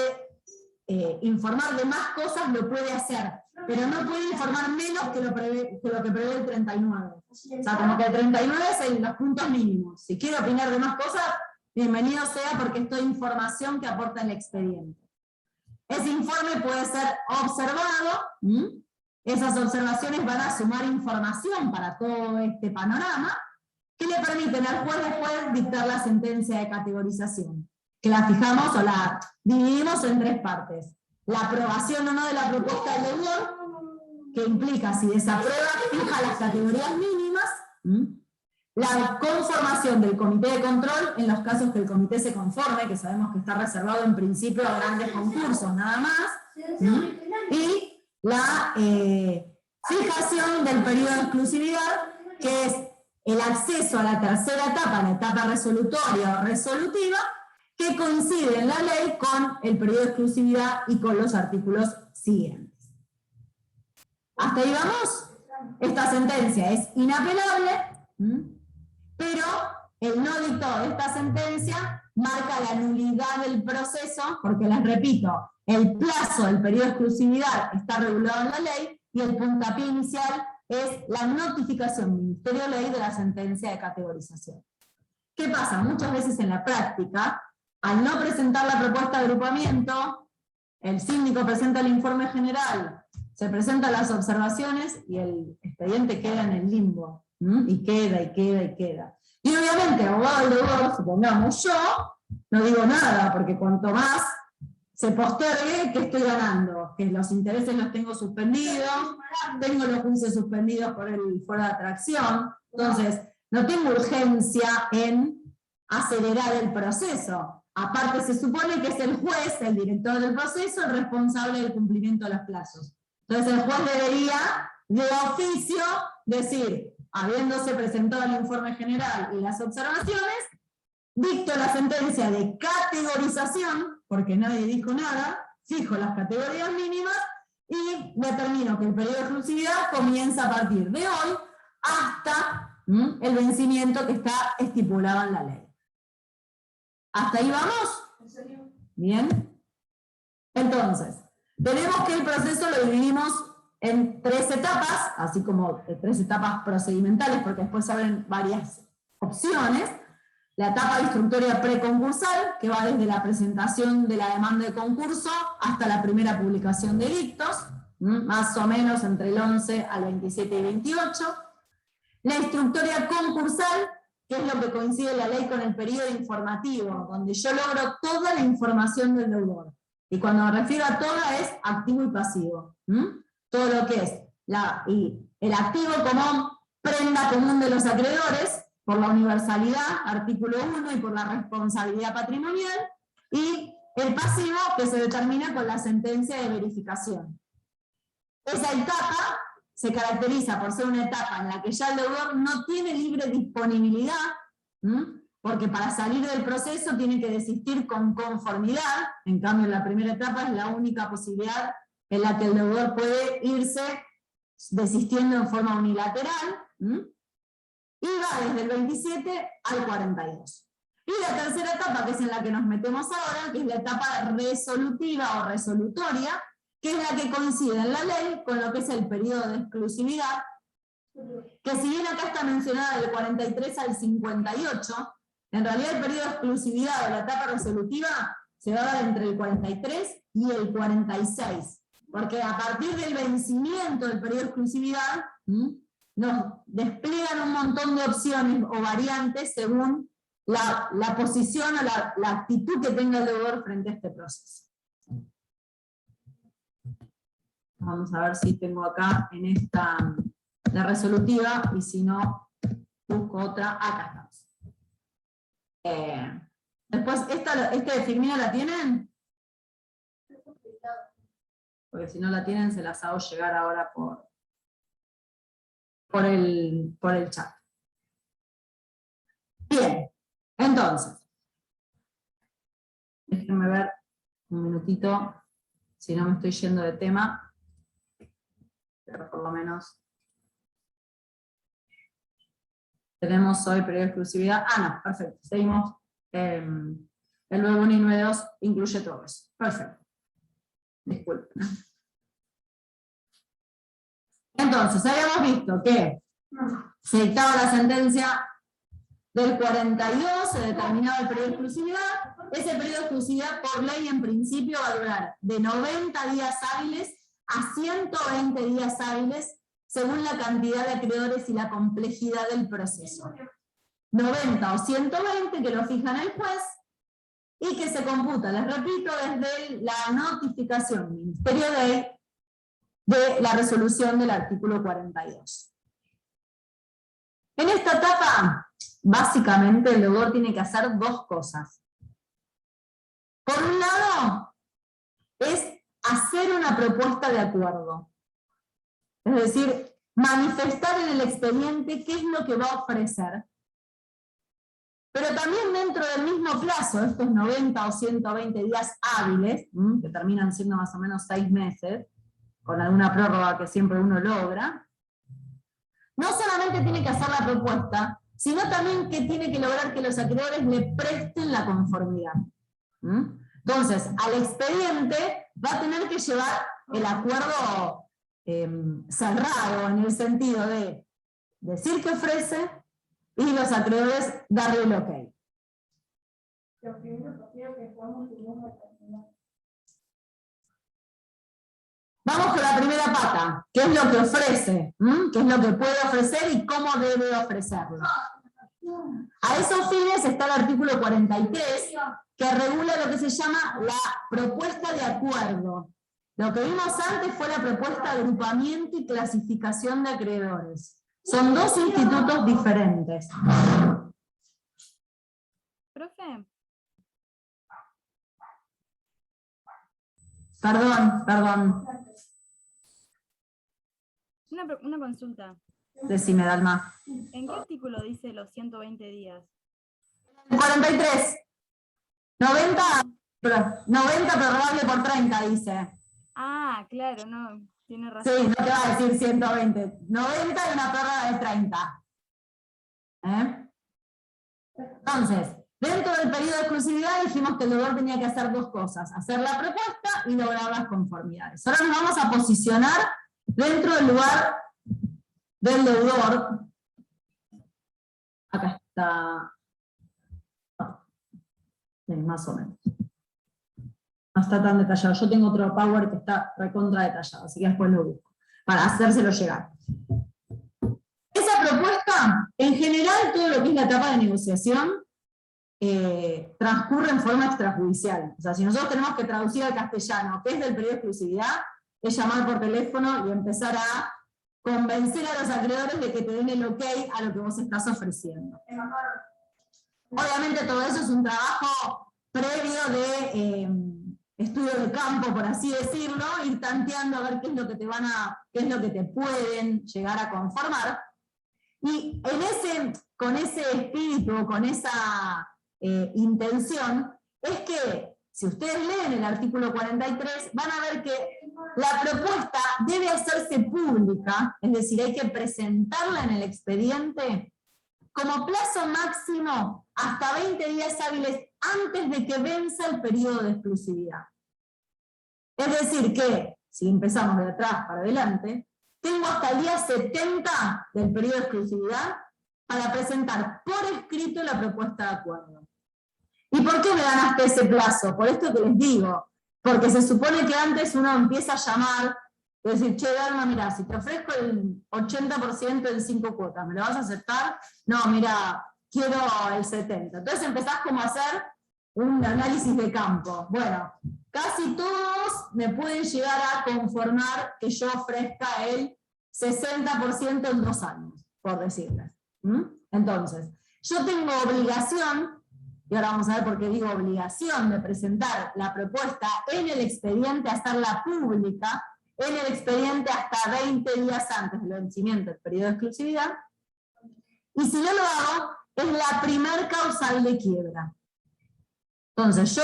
informar de más cosas, lo puede hacer, pero no puede informar menos que lo que prevé el 39. O sea, como que el 39 es los puntos mínimos. Si quiere opinar de más cosas, bienvenido sea, porque esto es información que aporta el expediente. Ese informe puede ser observado, esas observaciones van a sumar información para todo este panorama, que le permiten al juez después dictar la sentencia de categorización. que la fijamos o la dividimos en 3 partes. La aprobación o no de la propuesta del deudor, que implica si desaprueba, fija las categorías mínimas. La conformación del comité de control, en los casos que el comité se conforme, que sabemos que está reservado en principio a grandes concursos, nada más. Y la fijación del periodo de exclusividad, que es el acceso a la tercera etapa, la etapa resolutoria o resolutiva, que coincide en la ley con el periodo de exclusividad y con los artículos siguientes. ¿Hasta ahí vamos? Esta sentencia es inapelable, pero el no dictado de esta sentencia marca la nulidad del proceso, porque les repito, el plazo del periodo de exclusividad está regulado en la ley, y el puntapié inicial es la notificación Ministerio de Ley de la sentencia de categorización. ¿Qué pasa? Muchas veces en la práctica, al no presentar la propuesta de agrupamiento, el síndico presenta el informe general, se presentan las observaciones y el expediente queda en el limbo. Y queda, y queda, y queda. Y obviamente, abogado del deudor, supongamos yo, no digo nada, porque cuanto más se postergue, ¿qué estoy ganando? Que los intereses los tengo suspendidos, tengo los juicios suspendidos por el fuero de atracción, entonces no tengo urgencia en acelerar el proceso. Aparte se supone que es el juez, el director del proceso, el responsable del cumplimiento de los plazos. Entonces el juez debería, de oficio, decir, habiéndose presentado el informe general y las observaciones, dicto la sentencia de categorización, porque nadie dijo nada, fijo las categorías mínimas, y determino que el periodo de exclusividad comienza a partir de hoy hasta el vencimiento que está estipulado en la ley. ¿Hasta ahí vamos? Bien. Entonces, tenemos que el proceso lo dividimos en 3 etapas, así como 3 etapas procedimentales, porque después abren varias opciones. La etapa instructoria preconcursal, que va desde la presentación de la demanda de concurso hasta la primera publicación de dictos, más o menos entre el 11 al 27 y 28. La instructoria concursal, que es lo que coincide la ley con el periodo informativo, donde yo logro toda la información del deudor. Y cuando me refiero a toda es activo y pasivo. Todo lo que es el activo como prenda común de los acreedores, por la universalidad, artículo 1, y por la responsabilidad patrimonial, y el pasivo que se determina con la sentencia de verificación. Esa etapa se caracteriza por ser una etapa en la que ya el deudor no tiene libre disponibilidad, porque para salir del proceso tiene que desistir con conformidad. En cambio, en la primera etapa es la única posibilidad en la que el deudor puede irse desistiendo en forma unilateral, y va desde el 27 al 42. Y la tercera etapa, que es en la que nos metemos ahora, que es la etapa resolutiva o resolutoria, que es la que coincide en la ley con lo que es el periodo de exclusividad, que si bien acá está mencionada del 43 al 58, en realidad el periodo de exclusividad o la etapa resolutiva se va a dar entre el 43 y el 46, porque a partir del vencimiento del periodo de exclusividad, nos despliegan un montón de opciones o variantes según la posición o la actitud que tenga el deudor frente a este proceso. Vamos a ver si tengo acá en esta la resolutiva, y si no, busco otra. Acá estamos. Después, ¿esta de Firmino la tienen? Porque si no la tienen, se las hago llegar ahora por el chat. Bien, entonces, déjenme ver un minutito, si no me estoy yendo de tema, pero por lo menos tenemos hoy periodo de exclusividad. No, perfecto, seguimos. El 9.1 y 9.2 incluye todo eso. Perfecto. Disculpen. Entonces, habíamos visto que se dictaba la sentencia del 42, se determinaba el periodo de exclusividad. Ese periodo de exclusividad por ley en principio va a durar de 90 días hábiles a 120 días hábiles, según la cantidad de acreedores y la complejidad del proceso. 90 o 120 que lo fijan el juez, y que se computa, les repito, desde la notificación Ministerio de la resolución del artículo 42. En esta etapa, básicamente el deudor tiene que hacer dos cosas. Por un lado, es hacer una propuesta de acuerdo. Es decir, manifestar en el expediente qué es lo que va a ofrecer. Pero también dentro del mismo plazo, estos 90 o 120 días hábiles, que terminan siendo más o menos 6 meses, con alguna prórroga que siempre uno logra, no solamente tiene que hacer la propuesta, sino también que tiene que lograr que los acreedores le presten la conformidad. Entonces, al expediente va a tener que llevar el acuerdo cerrado, en el sentido de decir que ofrece y los acreedores darle el ok. Vamos con la primera pata, ¿qué es lo que ofrece? ¿Qué es lo que puede ofrecer y cómo debe ofrecerlo? A esos fines está el artículo 43, que regula lo que se llama la propuesta de acuerdo. Lo que vimos antes fue la propuesta de agrupamiento y clasificación de acreedores. Son dos institutos diferentes. Profe, Perdón. una consulta. Decime, Dalma. ¿En qué artículo dice los 120 días? 43. 90 prorrogable por 30, dice. Ah, claro, no, tiene razón. Sí, no te va a decir 120. 90 y una prórroga de 30. Entonces, dentro del periodo de exclusividad dijimos que el deudor tenía que hacer dos cosas: hacer la propuesta y lograr las conformidades. Ahora nos vamos a posicionar dentro del lugar del deudor. Acá está. Sí, más o menos. No está tan detallado. Yo tengo otro Power que está recontra detallado, así que después lo busco, para hacérselo llegar. Esa propuesta, en general, todo lo que es la etapa de negociación, transcurre en forma extrajudicial. O sea, si nosotros tenemos que traducir al castellano, que es del periodo de exclusividad, es llamar por teléfono y empezar a convencer a los acreedores de que te den el ok a lo que vos estás ofreciendo. Obviamente todo eso es un trabajo previo de estudio de campo, por así decirlo, ir tanteando a ver qué es lo que qué es lo que te pueden llegar a conformar. Y con ese espíritu, con esa intención, es que, si ustedes leen el artículo 43, van a ver que la propuesta debe hacerse pública, es decir, hay que presentarla en el expediente como plazo máximo hasta 20 días hábiles antes de que venza el periodo de exclusividad. Es decir que, si empezamos de atrás para adelante, tengo hasta el día 70 del periodo de exclusividad para presentar por escrito la propuesta de acuerdo. ¿Y por qué me dan hasta ese plazo? Por esto que les digo, porque se supone que antes uno empieza a llamar, y decir, che, Dalma, mira, si te ofrezco el 80% en 5 cuotas, ¿me lo vas a aceptar? No, mira, quiero el 70%. Entonces empezás como a hacer un análisis de campo. Bueno, casi todos me pueden llegar a conformar que yo ofrezca el 60% en 2 años, por decirles. Entonces, yo tengo obligación, y ahora vamos a ver por qué digo obligación, de presentar la propuesta en el expediente, hacerla pública, en el expediente hasta 20 días antes del vencimiento del periodo de exclusividad, y si no lo hago, es la primer causal de quiebra. Entonces yo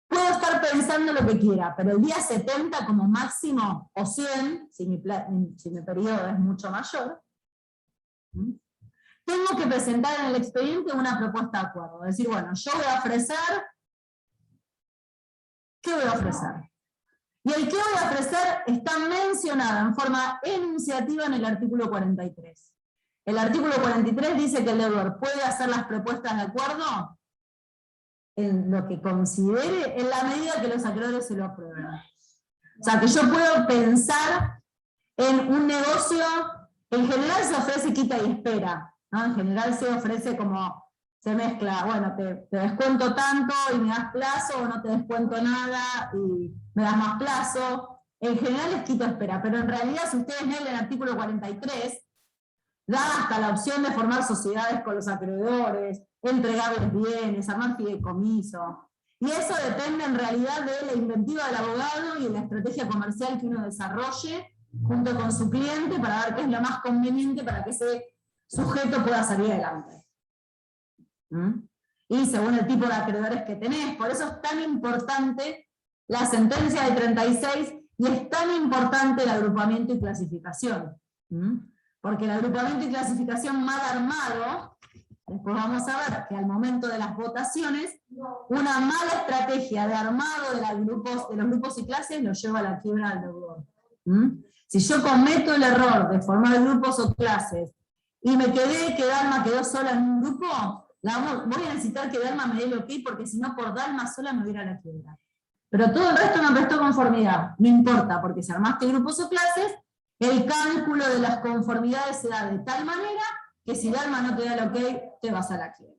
puedo estar pensando lo que quiera, pero el día 70 como máximo, o 100, si mi periodo es mucho mayor, tengo que presentar en el expediente una propuesta de acuerdo. Es decir, bueno, yo voy a ofrecer, ¿qué voy a ofrecer? Y el que voy a ofrecer está mencionado en forma enunciativa en el artículo 43. El artículo 43 dice que el deudor puede hacer las propuestas de acuerdo en lo que considere, en la medida que los acreedores se lo aprueben. O sea, que yo puedo pensar en un negocio, en general se ofrece quita y espera, ¿no? En general se ofrece como se mezcla, bueno, te descuento tanto y me das plazo, o no te descuento nada y me das más plazo. En general les quito espera, pero en realidad si ustedes leen el artículo 43, da hasta la opción de formar sociedades con los acreedores, entregarles bienes, armar fideicomiso. Y eso depende en realidad de la inventiva del abogado y de la estrategia comercial que uno desarrolle junto con su cliente para ver qué es lo más conveniente para que ese sujeto pueda salir adelante. Y según el tipo de acreedores que tenés, por eso es tan importante la sentencia de 36 y es tan importante el agrupamiento y clasificación. Porque el agrupamiento y clasificación mal armado, después vamos a ver que al momento de las votaciones, una mala estrategia de armado de los grupos y clases lo lleva a la quiebra del deudor. Si yo cometo el error de formar grupos o clases y me quedé que Dalma quedó sola en un grupo, voy a necesitar que Dalma me dé el ok, porque si no por Dalma sola me voy a ir a la quiebra. Pero todo el resto me prestó conformidad, no importa, porque si armaste grupos o clases, el cálculo de las conformidades se da de tal manera que si Dalma no te da el ok, te vas a la quiebra.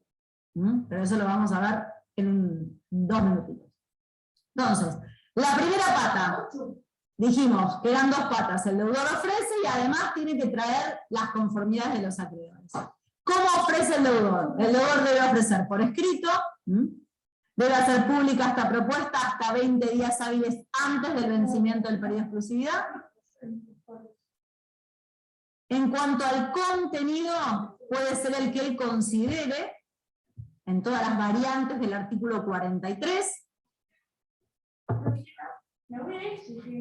Pero eso lo vamos a ver en 2 minutitos. Entonces, la primera pata, dijimos que eran 2 patas, el deudor ofrece y además tiene que traer las conformidades de los acreedores. ¿Cómo ofrece el deudor? El deudor debe ofrecer por escrito, debe hacer pública esta propuesta hasta 20 días hábiles antes del vencimiento del periodo de exclusividad. En cuanto al contenido, puede ser el que él considere, en todas las variantes del artículo 43,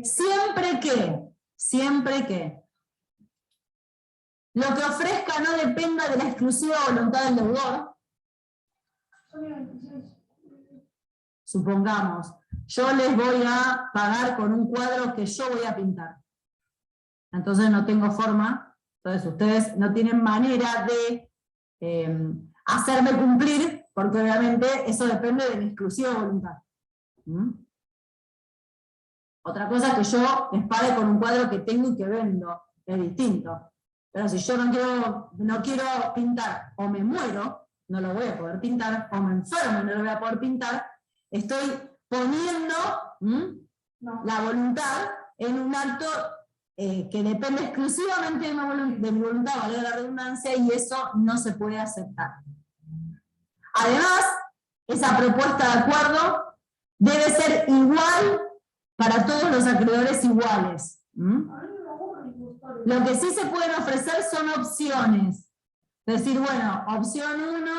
siempre que lo que ofrezca no dependa de la exclusiva voluntad del deudor. Supongamos, yo les voy a pagar con un cuadro que yo voy a pintar. Entonces no tengo forma. Entonces ustedes no tienen manera de hacerme cumplir, porque obviamente eso depende de mi exclusiva voluntad. Otra cosa es que yo les pague con un cuadro que tengo y que vendo, es distinto. Pero si yo no quiero pintar, o me muero, no lo voy a poder pintar, o me enfermo y no lo voy a poder pintar, estoy poniendo la voluntad en un acto que depende exclusivamente de mi voluntad, valga la redundancia, y eso no se puede aceptar. Además, esa propuesta de acuerdo debe ser igual para todos los acreedores iguales. Lo que sí se pueden ofrecer son opciones. Es decir, bueno, opción 1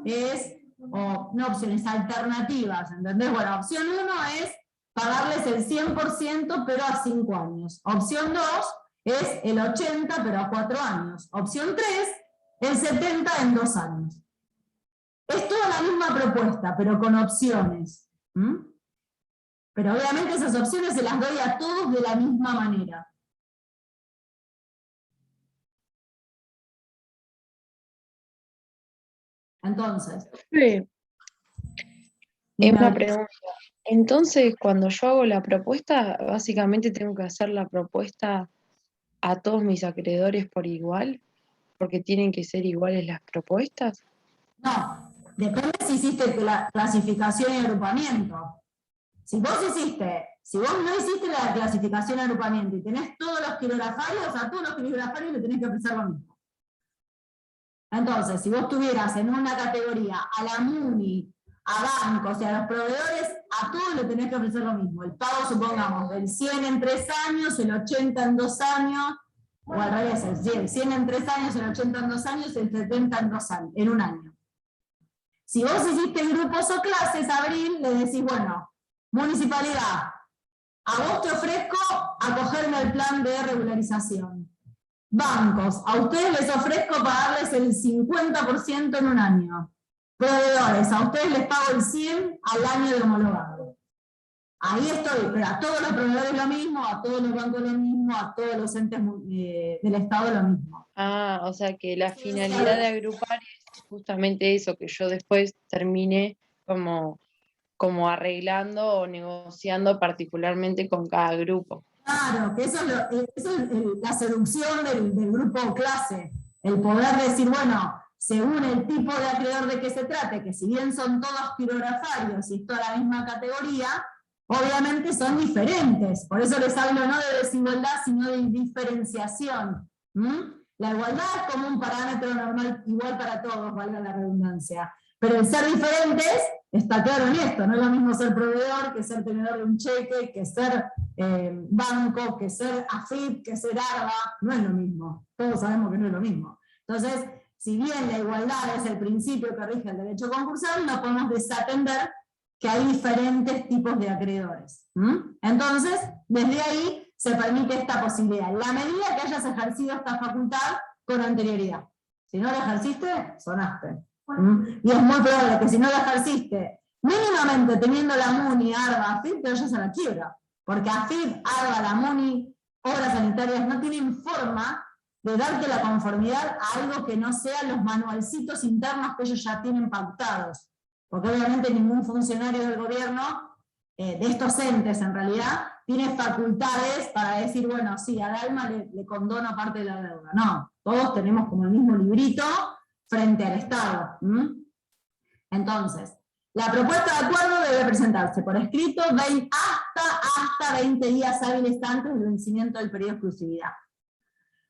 es, o no opciones, alternativas, ¿entendés? Bueno, opción 1 es pagarles el 100% pero a 5 años. Opción 2 es el 80% pero a 4 años. Opción 3, el 70% en 2 años. Es toda la misma propuesta, pero con opciones. Pero obviamente esas opciones se las doy a todos de la misma manera. Entonces. Sí. Una pregunta. Entonces, cuando yo hago la propuesta, básicamente tengo que hacer la propuesta a todos mis acreedores por igual, porque tienen que ser iguales las propuestas. No, depende si hiciste la clasificación y agrupamiento. Si vos no hiciste la clasificación y agrupamiento y tenés todos los quirografarios, a todos los quirografarios le tenés que ofrecer lo mismo. Entonces, si vos tuvieras en una categoría a la MUNI, a bancos y a los proveedores, a todos le tenés que ofrecer lo mismo. El pago, supongamos, del 100 en 3 años, el 80 en 2 años, o al revés, el 100 en 3 años, el 80 en 2 años, el 70 en 1 año. Si vos hiciste grupos o clases, Abril, le decís, bueno, municipalidad, a vos te ofrezco acogerme al plan de regularización. Bancos, a ustedes les ofrezco pagarles el 50% en 1 año. Proveedores, a ustedes les pago el 100% al año de homologado. Ahí estoy, pero a todos los proveedores lo mismo, a todos los bancos lo mismo, a todos los entes del Estado lo mismo. Ah, o sea que la finalidad de agrupar es justamente eso, que yo después termine como arreglando o negociando particularmente con cada grupo. Claro, que eso es la seducción del grupo o clase. El poder decir, bueno, según el tipo de acreedor de que se trate, que si bien son todos quirografarios y es toda la misma categoría, obviamente son diferentes. Por eso les hablo no de desigualdad, sino de diferenciación. La igualdad es como un parámetro normal igual para todos, valga la redundancia. Pero el ser diferentes está claro en esto, no es lo mismo ser proveedor que ser tenedor de un cheque, que ser banco, que ser AFIP, que ser ARBA, no es lo mismo. Todos sabemos que no es lo mismo. Entonces, si bien la igualdad es el principio que rige el derecho concursal, no podemos desatender que hay diferentes tipos de acreedores. Entonces, desde ahí se permite esta posibilidad, en la medida que hayas ejercido esta facultad con anterioridad. Si no la ejerciste, sonaste. Y es muy probable que si no la ejerciste, mínimamente teniendo la MUNI, ARBA, AFIP, te vayas a la quiebra. Porque AFIP, ARBA, la MUNI, obras sanitarias no tienen forma de darte la conformidad a algo que no sean los manualcitos internos que ellos ya tienen pautados. Porque obviamente ningún funcionario del gobierno, de estos entes en realidad, tiene facultades para decir, bueno, sí, a Dalma le condono parte de la deuda. No, todos tenemos como el mismo librito frente al Estado. Entonces, la propuesta de acuerdo debe presentarse por escrito hasta 20 días hábiles antes del vencimiento del periodo de exclusividad.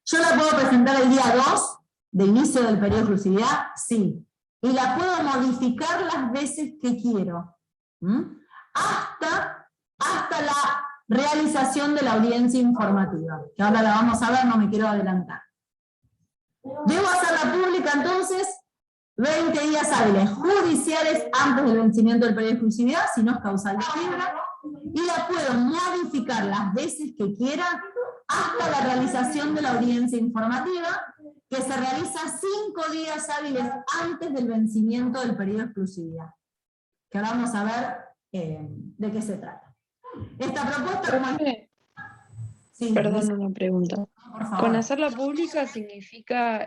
¿Yo la puedo presentar el día 2 de inicio del periodo de exclusividad? Sí. Y la puedo modificar las veces que quiero. Hasta la realización de la audiencia informativa, que ahora la vamos a ver, no me quiero adelantar. Debo hacerla pública entonces 20 días hábiles judiciales antes del vencimiento del periodo de exclusividad, si no es causal de quiebra, y la puedo modificar las veces que quiera hasta la realización de la audiencia informativa, que se realiza 5 días hábiles antes del vencimiento del periodo de exclusividad. Que ahora vamos a ver de qué se trata. Esta propuesta, como... Sí, Perdón, una pregunta. por favor. ¿Con hacerla pública significa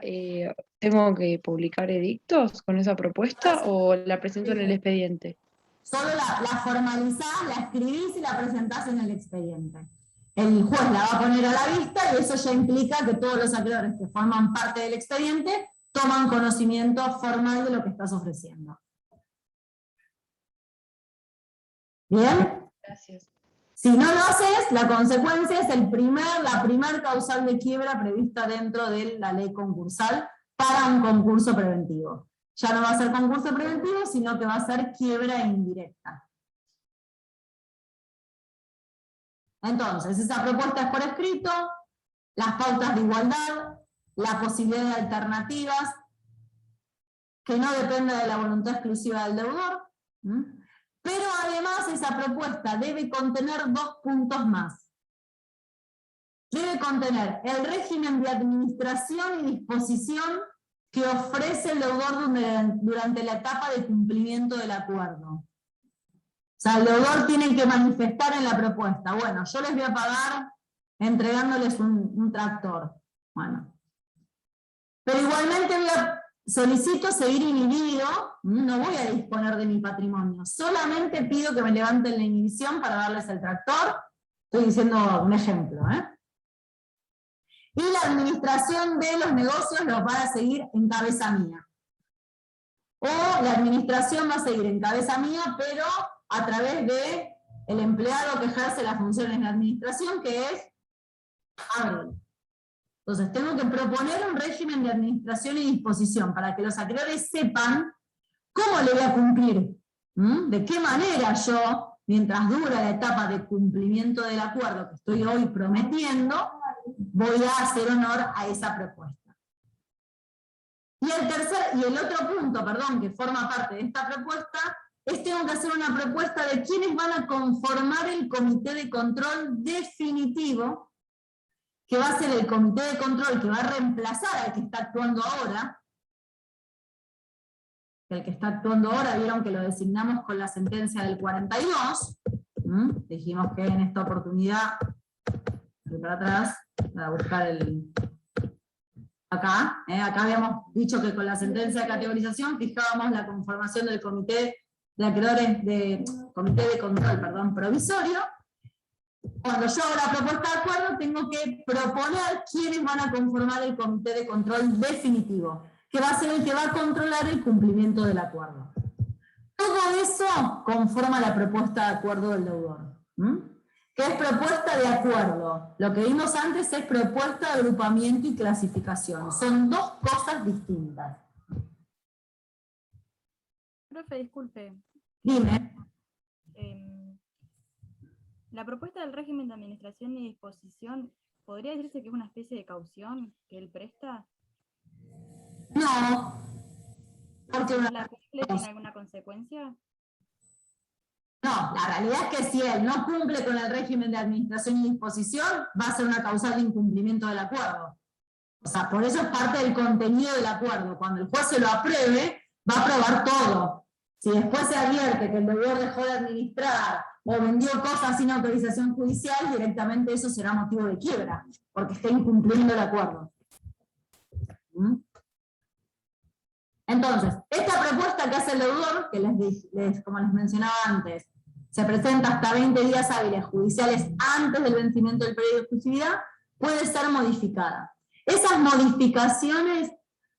tengo que publicar edictos con esa propuesta o la presento en el expediente? Solo la formalizás, la escribís y la presentás en el expediente. El juez la va a poner a la vista y eso ya implica que todos los acreedores que forman parte del expediente toman conocimiento formal de lo que estás ofreciendo. ¿Bien? Gracias. Si no lo haces, la consecuencia es la primer causal de quiebra prevista dentro de la ley concursal para un concurso preventivo. Ya no va a ser concurso preventivo, sino que va a ser quiebra indirecta. Entonces, esa propuesta es por escrito, las pautas de igualdad, la posibilidad de alternativas, que no dependa de la voluntad exclusiva del deudor, pero además esa propuesta debe contener 2 puntos más. Debe contener el régimen de administración y disposición que ofrece el deudor durante la etapa de cumplimiento del acuerdo. O sea, el deudor tiene que manifestar en la propuesta, bueno, yo les voy a pagar entregándoles un tractor. Bueno. Pero igualmente solicito seguir inhibido, no voy a disponer de mi patrimonio, solamente pido que me levanten la inhibición para darles el tractor. Estoy diciendo un ejemplo, Y la administración de los negocios los va a seguir en cabeza mía. O la administración va a seguir en cabeza mía, pero a través de el empleado que ejerce las funciones de administración, que es Abril. Entonces tengo que proponer un régimen de administración y disposición para que los acreedores sepan cómo le voy a cumplir, de qué manera yo, mientras dura la etapa de cumplimiento del acuerdo que estoy hoy prometiendo, voy a hacer honor a esa propuesta. Y el otro punto, que forma parte de esta propuesta, es tengo que hacer una propuesta de quiénes van a conformar el comité de control definitivo, que va a ser el comité de control que va a reemplazar al que está actuando ahora. El que está actuando ahora, vieron que lo designamos con la sentencia del 42. Dijimos que en esta oportunidad, voy para atrás, para buscar el... Acá habíamos dicho que con la sentencia de categorización fijábamos la conformación del comité de acreedores comité de control, provisorio. Cuando yo hago la propuesta de acuerdo, tengo que proponer quiénes van a conformar el comité de control definitivo, que va a ser el que va a controlar el cumplimiento del acuerdo. Todo eso conforma la propuesta de acuerdo del deudor. ¿Qué es propuesta de acuerdo? Lo que vimos antes es propuesta de agrupamiento y clasificación. Son dos cosas distintas. Profe, disculpe. Dime. La propuesta del régimen de administración y disposición, ¿podría decirse que es una especie de caución que él presta? No. Porque ¿La cumple tiene alguna consecuencia? No, la realidad es que si él no cumple con el régimen de administración y disposición, va a ser una causal de incumplimiento del acuerdo. O sea, por eso es parte del contenido del acuerdo. Cuando el juez se lo apruebe, va a aprobar todo. Si después se advierte que el deudor dejó de administrar o vendió cosas sin autorización judicial, directamente eso será motivo de quiebra, porque está incumpliendo el acuerdo. Entonces, esta propuesta que hace el deudor, que como les mencionaba antes, se presenta hasta 20 días hábiles judiciales antes del vencimiento del periodo de exclusividad, puede ser modificada. Esas modificaciones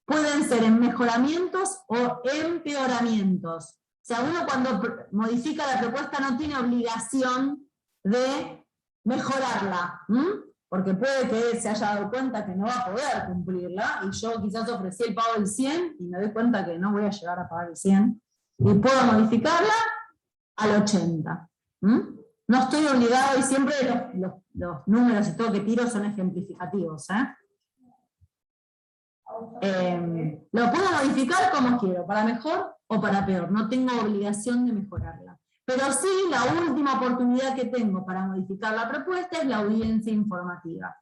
pueden ser en mejoramientos o empeoramientos. O sea, uno cuando modifica la propuesta no tiene obligación de mejorarla, porque puede que se haya dado cuenta que no va a poder cumplirla, y yo quizás ofrecí el pago del 100 y me doy cuenta que no voy a llegar a pagar el 100, y puedo modificarla al 80. No estoy obligado, y siempre los números y todo que tiro son ejemplificativos. Lo puedo modificar como quiero, para mejor o para peor, no tengo obligación de mejorarla. Pero sí, la última oportunidad que tengo para modificar la propuesta es la audiencia informativa.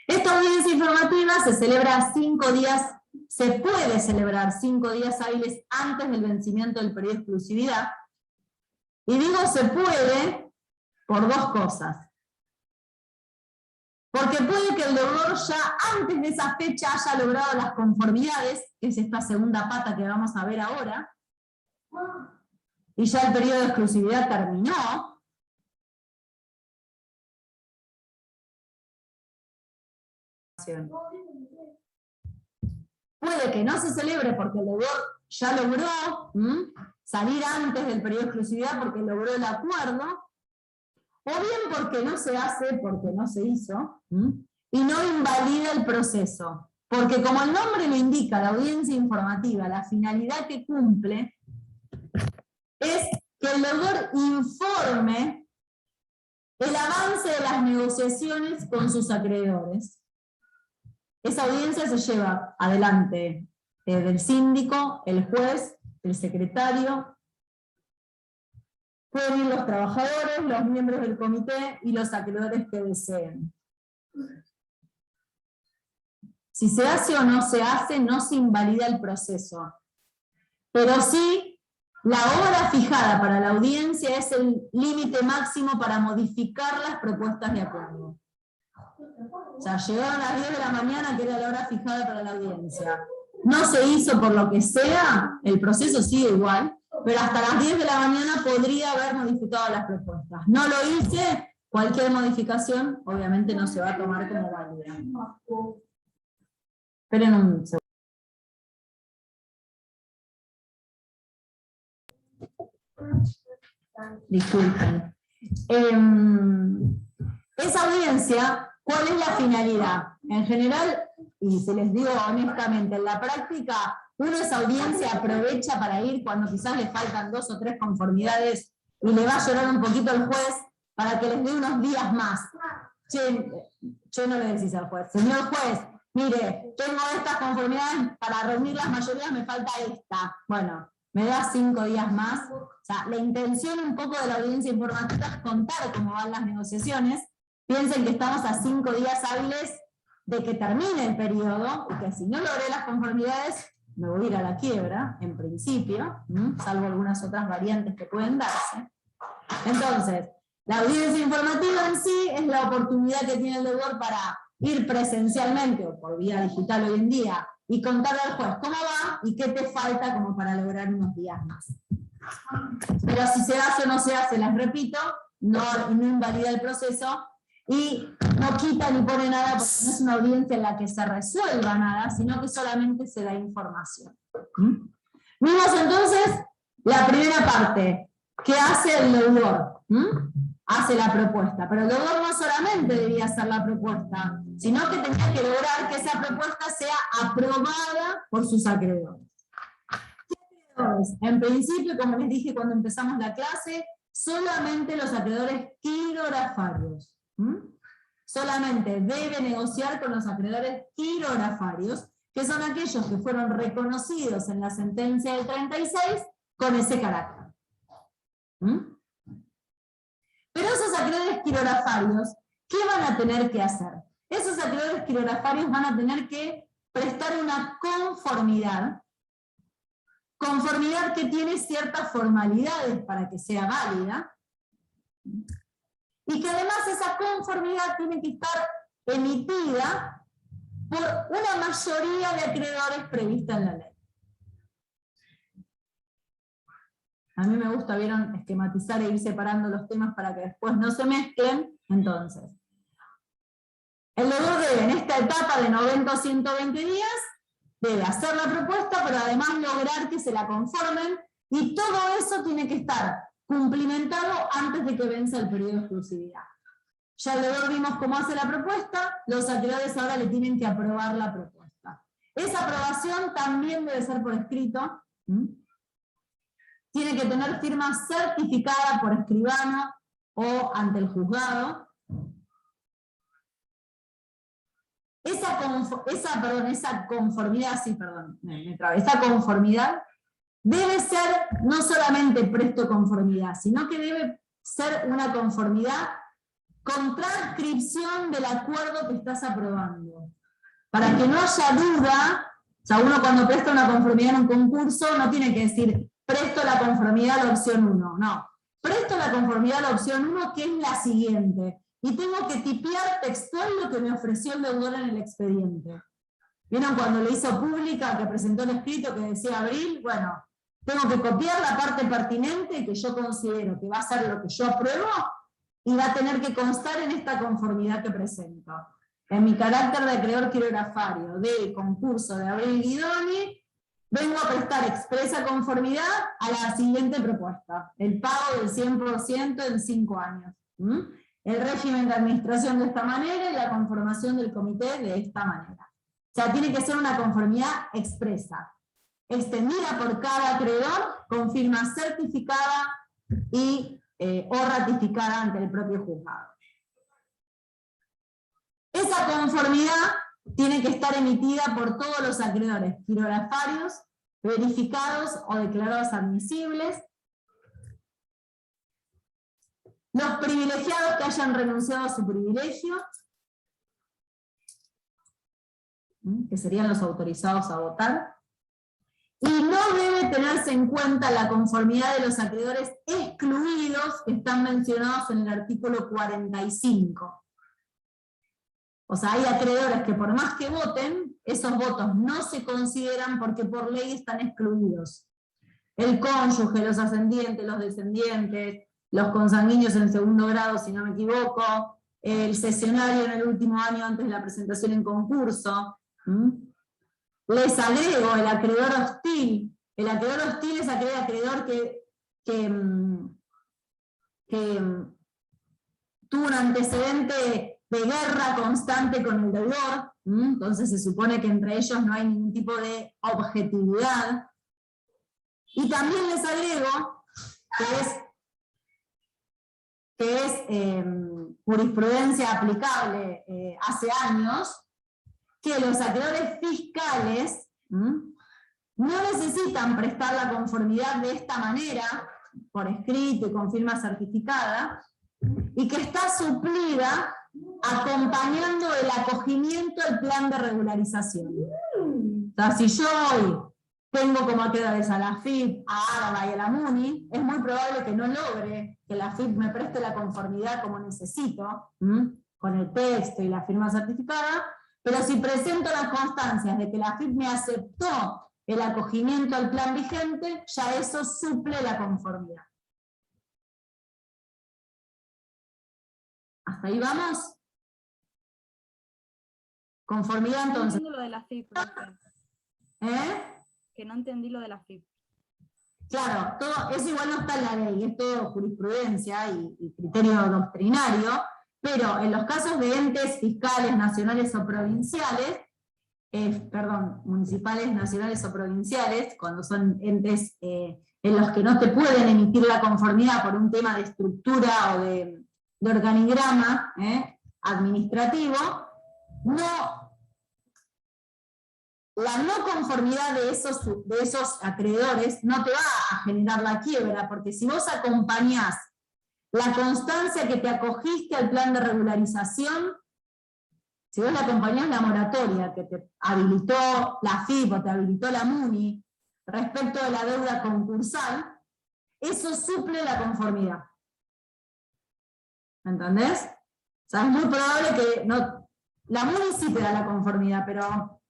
Esta audiencia informativa se celebra 5 días, se puede celebrar 5 días hábiles antes del vencimiento del periodo de exclusividad. Y digo se puede por dos cosas. Porque puede que el deudor ya antes de esa fecha haya logrado las conformidades, que es esta segunda pata que vamos a ver ahora, y ya el periodo de exclusividad terminó. Puede que no se celebre porque el deudor ya logró salir antes del periodo de exclusividad porque logró el acuerdo, o bien porque no se hace, porque no se hizo, y no invalida el proceso. Porque como el nombre lo indica, la audiencia informativa, la finalidad que cumple es que el deudor informe el avance de las negociaciones con sus acreedores. Esa audiencia se lleva adelante del síndico, el juez, el secretario, pueden ir los trabajadores, los miembros del comité y los acreedores que deseen. Si se hace o no se hace, no se invalida el proceso. Pero sí, la hora fijada para la audiencia es el límite máximo para modificar las propuestas de acuerdo. O sea, llegaron a las 10 de la mañana, que era la hora fijada para la audiencia. No se hizo por lo que sea, el proceso sigue igual, pero hasta las 10 de la mañana podría haber modificado las propuestas. No lo hice, cualquier modificación obviamente no se va a tomar como válida. Esperen un segundo. Disculpen. Esa audiencia, ¿cuál es la finalidad? En general, y se les digo honestamente, en la práctica, uno esa audiencia aprovecha para ir cuando quizás le faltan 2 o 3 conformidades y le va a llorar un poquito al juez para que les dé unos días más. Che, no le decís al juez, señor juez, mire, tengo estas conformidades, para reunir las mayorías me falta esta. Bueno, me da 5 días más. O sea, la intención un poco de la audiencia informativa es contar cómo van las negociaciones. Piensen que estamos a 5 días hábiles de que termine el periodo, y que si no logré las conformidades, me voy a ir a la quiebra, en principio, salvo algunas otras variantes que pueden darse. Entonces, la audiencia informativa en sí es la oportunidad que tiene el deudor para ir presencialmente, o por vía digital hoy en día, y contarle al juez cómo va y qué te falta como para lograr unos días más. Pero si se hace o no se hace, les repito, no invalida el proceso, y no quita ni pone nada porque no es una audiencia en la que se resuelva nada, sino que solamente se da información. Vimos entonces la primera parte, que hace el deudor. Hace la propuesta, pero el deudor no solamente debía hacer la propuesta, sino que tenía que lograr que esa propuesta sea aprobada por sus acreedores. En principio, como les dije cuando empezamos la clase, solamente los acreedores quirografarios. Solamente debe negociar con los acreedores quirografarios, que son aquellos que fueron reconocidos en la sentencia del 36 con ese carácter. Pero esos acreedores quirografarios, ¿qué van a tener que hacer? Esos acreedores quirografarios van a tener que prestar una conformidad que tiene ciertas formalidades para que sea válida, y que además esa conformidad tiene que estar emitida por una mayoría de acreedores prevista en la ley. A mí me gusta, vieron, esquematizar e ir separando los temas para que después no se mezclen. Entonces, el deudor debe, en esta etapa de 90 o 120 días, debe hacer la propuesta, pero además lograr que se la conformen, y todo eso tiene que estar cumplimentado antes de que venza el periodo de exclusividad. Ya el deudor vimos cómo hace la propuesta, los acreedores ahora le tienen que aprobar la propuesta. Esa aprobación también debe ser por escrito. Tiene que tener firma certificada por escribano o ante el juzgado. Esa conformidad debe ser no solamente presto conformidad, sino que debe ser una conformidad con transcripción del acuerdo que estás aprobando. Para que no haya duda, o sea, uno cuando presta una conformidad en un concurso no tiene que decir presto la conformidad a la opción 1, no. Presto la conformidad a la opción 1, que es la siguiente, y tengo que tipear textual lo que me ofreció el deudor en el expediente. ¿Vieron cuando le hizo pública, que presentó el escrito que decía Abril? Bueno, tengo que copiar la parte pertinente que yo considero que va a ser lo que yo apruebo, y va a tener que constar en esta conformidad que presento. En mi carácter de acreedor quirografario del concurso de Abril Guidoni, vengo a prestar expresa conformidad a la siguiente propuesta: el pago del 100% en 5 años. El régimen de administración de esta manera y la conformación del comité de esta manera. O sea, tiene que ser una conformidad expresa, extendida por cada acreedor, con firma certificada y o ratificada ante el propio juzgado. Esa conformidad tiene que estar emitida por todos los acreedores quirografarios, verificados o declarados admisibles. Los privilegiados que hayan renunciado a su privilegio, que serían los autorizados a votar. Y no debe tenerse en cuenta la conformidad de los acreedores excluidos que están mencionados en el artículo 45. O sea, hay acreedores que por más que voten, esos votos no se consideran porque por ley están excluidos. El cónyuge, los ascendientes, los descendientes, los consanguíneos en segundo grado, si no me equivoco, el cesionario en el último año antes de la presentación en concurso. Les agrego el acreedor hostil. El acreedor hostil es aquel acreedor que tuvo un antecedente de guerra constante con el deudor, entonces se supone que entre ellos no hay ningún tipo de objetividad. Y también les agrego que es jurisprudencia aplicable hace años, que los acreedores fiscales no necesitan prestar la conformidad de esta manera, por escrito y con firma certificada, y que está suplida acompañando el acogimiento al plan de regularización. O sea, si yo hoy tengo como acreedores a la AFIP, a ARBA y a la MUNI, es muy probable que no logre que la AFIP me preste la conformidad como necesito, con el texto y la firma certificada, pero si presento las constancias de que la AFIP me aceptó el acogimiento al plan vigente, ya eso suple la conformidad. ¿Hasta ahí vamos? Conformidad No entonces. entiendo lo de la FIP, profe. Que no entendí lo de la FIP. Claro, eso igual no está en la ley, es todo jurisprudencia y criterio doctrinario, pero en los casos de entes fiscales nacionales o provinciales, municipales, nacionales o provinciales, cuando son entes en los que no te pueden emitir la conformidad por un tema de estructura o de organigrama administrativo, la no conformidad de esos acreedores no te va a generar la quiebra, porque si vos acompañás la constancia que te acogiste al plan de regularización, si vos le acompañás la moratoria que te habilitó la FIP o te habilitó la MUNI respecto de la deuda concursal, eso suple la conformidad. ¿Entendés? O sea, es muy probable que la MUNI sí te da la conformidad, pero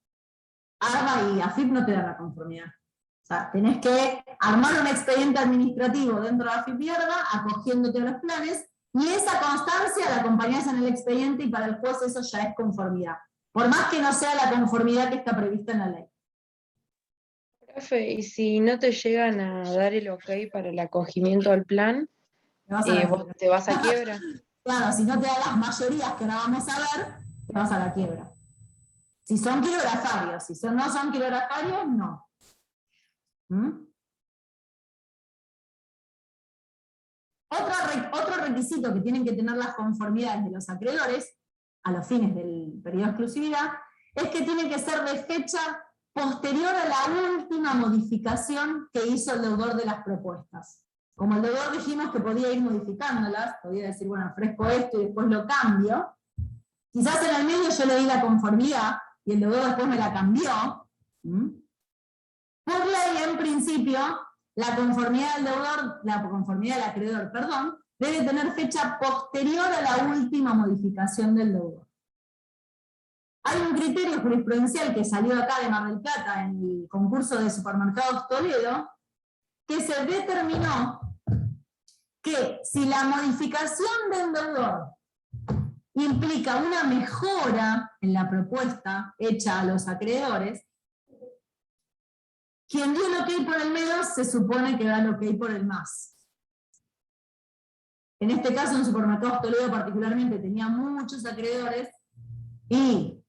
ARBA y AFIP no te dan la conformidad. O sea, tenés que armar un expediente administrativo dentro de AFIP y ARBA, acogiéndote a los planes, y esa constancia la acompañás en el expediente y para el juez eso ya es conformidad. Por más que no sea la conformidad que está prevista en la ley. Profe, y si no te llegan a dar el ok para el acogimiento al plan, ¿vos te vas a quiebra? Claro, si no te da las mayorías que ahora vamos a ver, te vas a la quiebra. Si son quirografarios, si no son quirografarios, no. Otro requisito que tienen que tener las conformidades de los acreedores, a los fines del periodo de exclusividad, es que tiene que ser de fecha posterior a la última modificación que hizo el deudor de las propuestas. Como el deudor dijimos que podía ir modificándolas, podía decir, bueno, ofrezco esto y después lo cambio, quizás en el medio yo le di la conformidad, y el deudor después me la cambió. Por ley, en principio, la conformidad del deudor, la conformidad del acreedor, perdón, debe tener fecha posterior a la última modificación del deudor. Hay un criterio jurisprudencial que salió acá de Mar del Plata en el concurso de Supermercados Toledo, que se determinó que si la modificación del deudor implica una mejora en la propuesta hecha a los acreedores, quien dio el ok por el menos se supone que da el ok por el más. En este caso, en Supermercados Toledo particularmente tenía muchos acreedores y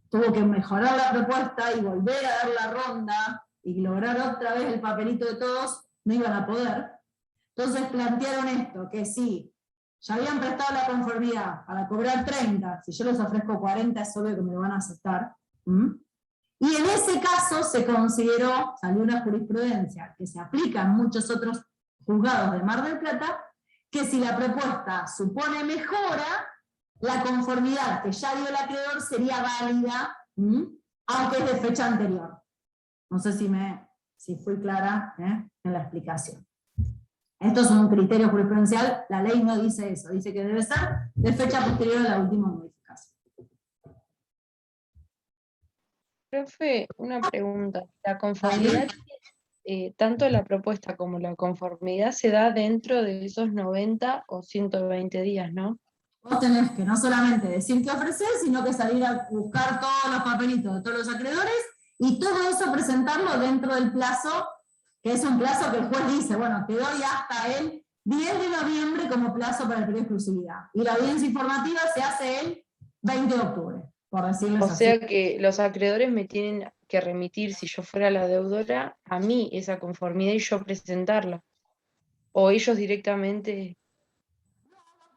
tuvo que mejorar la propuesta y volver a dar la ronda y lograr otra vez el papelito de todos, no iban a poder. Entonces plantearon esto, que si ya habían prestado la conformidad para cobrar 30, si yo les ofrezco 40 es obvio que me lo van a aceptar. Y en ese caso se consideró, salió una jurisprudencia que se aplica en muchos otros juzgados de Mar del Plata, que si la propuesta supone mejora, la conformidad que ya dio el acreedor sería válida, aunque es de fecha anterior. No sé si fui clara en la explicación. Esto es un criterio jurisprudencial, la ley no dice eso, dice que debe ser de fecha posterior a la última modificación. Profe, una pregunta. ¿La conformidad, tanto la propuesta como la conformidad se da dentro de esos 90 o 120 días, no? Vos tenés que no solamente decir qué ofrecer, sino que salir a buscar todos los papelitos de todos los acreedores y todo eso presentarlo dentro del plazo, que es un plazo que el juez dice, bueno, te doy hasta el 10 de noviembre como plazo para el periodo de exclusividad. Y la audiencia informativa se hace el 20 de octubre, por decirlo así. O sea que los acreedores me tienen que remitir, si yo fuera la deudora, a mí esa conformidad y yo presentarla. O ellos directamente,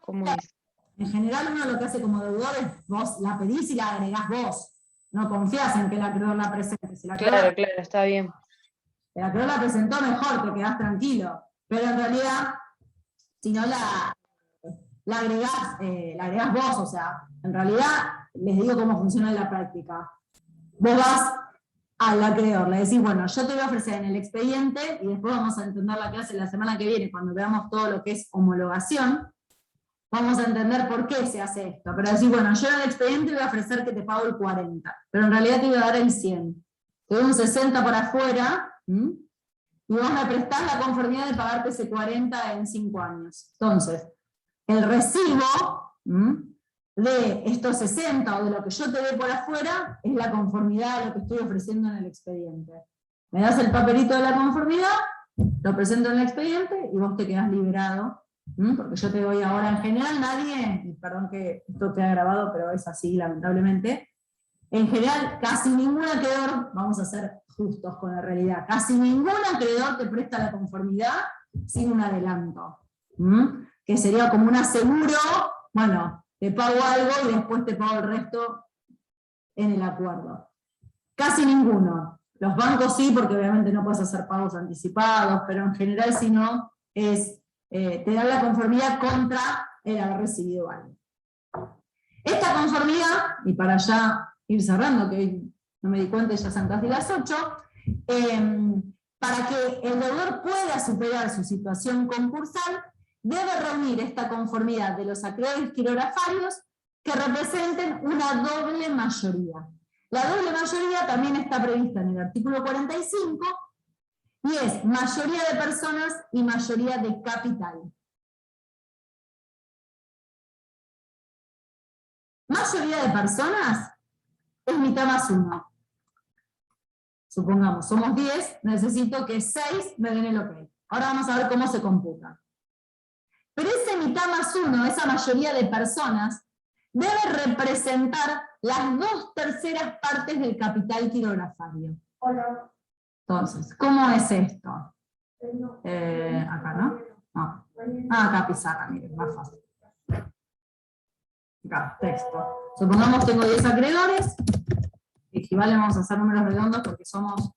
¿cómo es? En general uno lo que hace como deudor es vos la pedís y la agregás vos. No confías en que el acreedor la presente. Si Claro, está bien. El acreedor la presentó mejor, te quedás tranquilo. Pero en realidad, si no la agregás vos, o sea, en realidad, les digo cómo funciona en la práctica. Vos vas al acreedor, le decís, bueno, yo te voy a ofrecer en el expediente, y después vamos a entender la clase la semana que viene, cuando veamos todo lo que es homologación, vamos a entender por qué se hace esto. Pero decís, bueno, yo en el expediente voy a ofrecer que te pago el 40, pero en realidad te voy a dar el 100. Te doy un 60 por afuera, y vos me prestás la conformidad de pagarte ese 40 en 5 años. Entonces, el recibo de estos 60 o de lo que yo te dé por afuera es la conformidad a lo que estoy ofreciendo en el expediente. Me das el papelito de la conformidad, lo presento en el expediente y vos te quedás liberado, porque yo te doy ahora en general nadie, y perdón que esto queda grabado, pero es así lamentablemente, en general casi ningún acreedor, vamos a ser justos con la realidad, casi ningún acreedor te presta la conformidad sin un adelanto, que sería como un aseguro, bueno, te pago algo y después te pago el resto en el acuerdo. Casi ninguno. Los bancos sí, porque obviamente no puedes hacer pagos anticipados, pero en general si no, te dan la conformidad contra el haber recibido algo. Esta conformidad, y para ya ir cerrando, que hoy no me di cuenta, ya son casi las 8, para que el deudor pueda superar su situación concursal, debe reunir esta conformidad de los acreedores quirografarios que representen una doble mayoría. La doble mayoría también está prevista en el artículo 45, y es mayoría de personas y mayoría de capital. Mayoría de personas es mitad más 1. Supongamos, somos 10, necesito que 6 me den el ok. Ahora vamos a ver cómo se computa. Pero ese mitad más 1, esa mayoría de personas, debe representar las 2/3 partes del capital quirografario. Hola. Entonces, ¿cómo es esto? Acá, ¿no? No. Acá pizarra, miren, más fácil. Acá, texto. Supongamos tengo 10 acreedores, equivale, vamos a hacer números redondos porque somos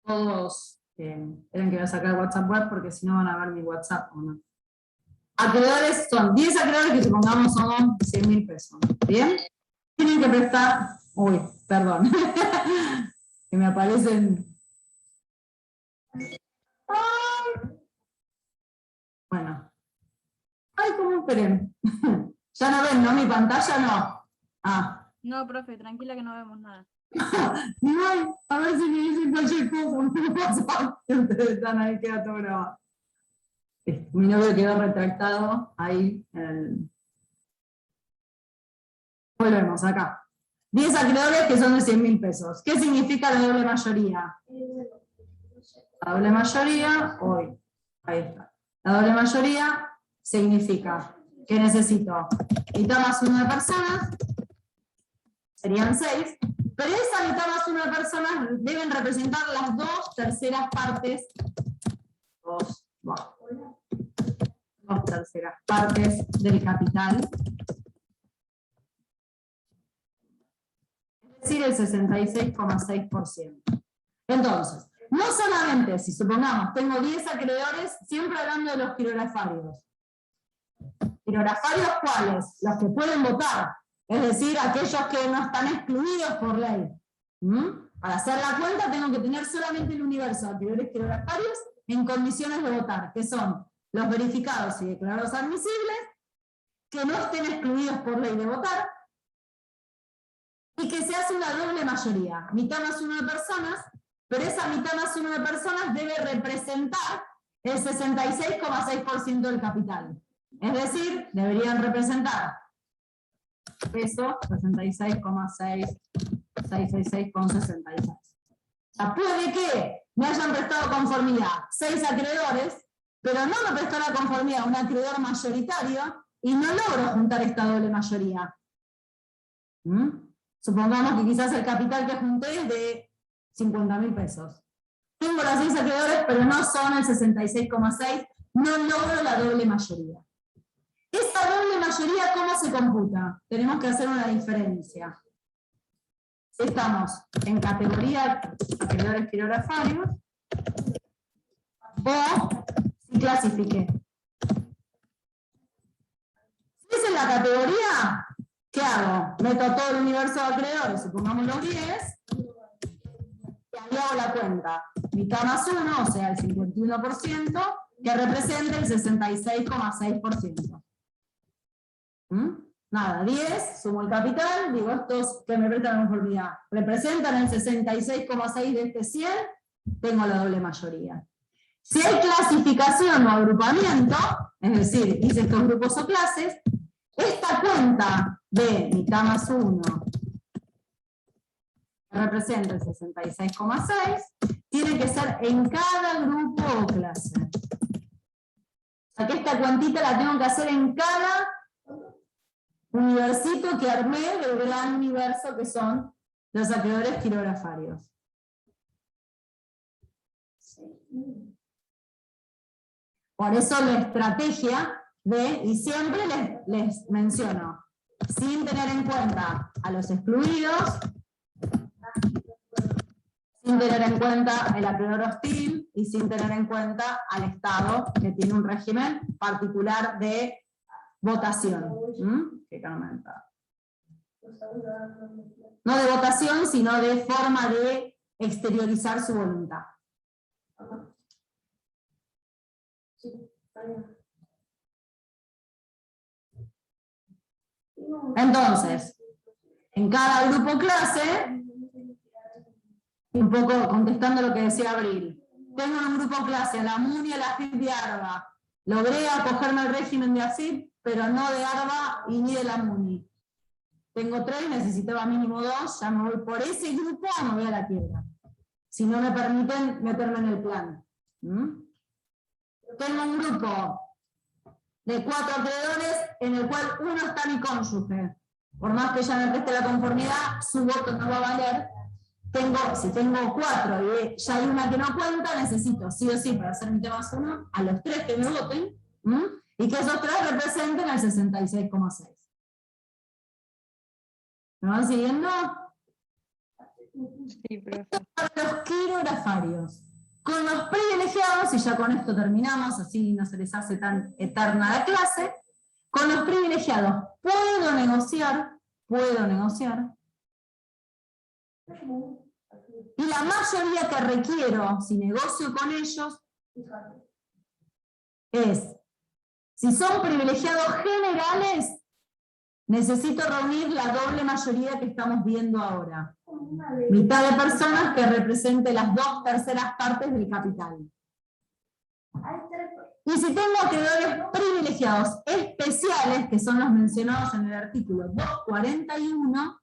todos, esperen que voy a sacar el WhatsApp web porque si no van a ver mi WhatsApp o no. Acreedores son 10 acreedores que supongamos son 100.000 pesos. ¿Bien? Tienen que prestar, uy, perdón, que me aparecen. ¡Ay! Bueno. Ay, ¿cómo esperen? Ya no ven, ¿no? Mi pantalla no. Ah. No, profe, tranquila que no vemos nada. Ay, a ver si me dicen cualquier cosa, ¿qué pasa? Ustedes están ahí, queda todo grabado. Mi novio quedó retractado ahí. Volvemos acá. 10 acreedores que son de 100.000 pesos. ¿Qué significa la doble mayoría? La doble mayoría, hoy, ahí está. La doble mayoría significa que necesito mitad más 1 de personas, serían 6, pero esa mitad más 1 de personas deben representar las 2/3 partes, 2/3 partes del capital, es decir, el 66,6%. Entonces, no solamente, si supongamos, tengo 10 acreedores, siempre hablando de los quirografarios. ¿Quirografarios cuáles? Los que pueden votar, es decir, aquellos que no están excluidos por ley. Para hacer la cuenta tengo que tener solamente el universo de acreedores quirografarios en condiciones de votar, que son los verificados y declarados admisibles, que no estén excluidos por ley de votar, y que se hace una doble mayoría, mitad más 1 de personas, pero esa mitad más 1 de personas debe representar el 66,6% del capital. Es decir, deberían representar peso 66,666,66. O sea, puede que me hayan prestado conformidad 6 acreedores, pero no me prestó la conformidad un acreedor mayoritario y no logro juntar esta doble mayoría. Supongamos que quizás el capital que junté es de 50.000 pesos. Tengo los 6 acreedores, pero no son el 66,6, no logro la doble mayoría. Esta doble mayoría, ¿cómo se computa? Tenemos que hacer una diferencia. Si estamos en categoría acreedores quirografarios, o si clasifiqué. Si es en la categoría, ¿qué hago? Meto todo el universo de acreedores, supongamos los 10, y ahí hago la cuenta. Mitad más 1, o sea, el 51%, que representa el 66,6%. Nada, 10, sumo el capital, digo, estos que me prestan la conformidad representan el 66,6 de este 100, tengo la doble mayoría. Si hay clasificación o agrupamiento, es decir, hice estos grupos o clases, esta cuenta de mitad más 1, que representa el 66,6, tiene que ser en cada grupo o clase. O sea que esta cuantita la tengo que hacer en cada universito que armé del gran universo que son los acreedores quirografarios. Por eso la estrategia de, y siempre les menciono, sin tener en cuenta a los excluidos, sin tener en cuenta el acreedor hostil y sin tener en cuenta al Estado, que tiene un régimen particular de votación. ¿Qué comenta? No de votación, sino de forma de exteriorizar su voluntad. Entonces, en cada grupo clase, un poco contestando lo que decía Abril, tengo un grupo clase a la MUNI y a la AFIP de ARBA, logré acogerme al régimen de AFIP, pero no de ARBA y ni de la MUNI. Tengo 3, necesitaba mínimo 2, ya me voy por ese grupo o me voy a la quiebra. Si no me permiten meterme en el plan. Tengo un grupo de 4 acreedores en el cual uno está mi cónyuge. Por más que ella me preste la conformidad, su voto no va a valer. Si tengo 4 y ya hay una que no cuenta, necesito sí o sí para hacer mi tema 1 a los 3 que me voten, y que esos 3 representen el 66,6. ¿Me van siguiendo? Sí, profe. Los quirografarios. Con los privilegiados, y ya con esto terminamos, así no se les hace tan eterna la clase, con los privilegiados puedo negociar, y la mayoría que requiero, si negocio con ellos, es, si son privilegiados generales, necesito reunir la doble mayoría que estamos viendo ahora. Mitad de personas que represente las 2/3 partes del capital. Y si tengo acreedores privilegiados especiales, que son los mencionados en el artículo 241,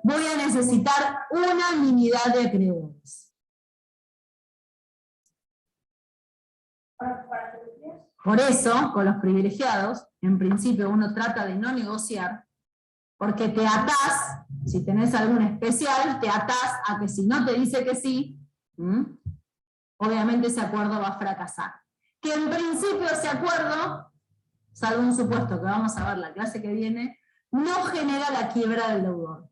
voy a necesitar unanimidad de acreedores. Por eso, con los privilegiados, en principio uno trata de no negociar, porque te atás, si tenés algún especial, te atás a que si no te dice que sí, obviamente ese acuerdo va a fracasar. Que en principio ese acuerdo, salvo un supuesto que vamos a ver la clase que viene, no genera la quiebra del deudor.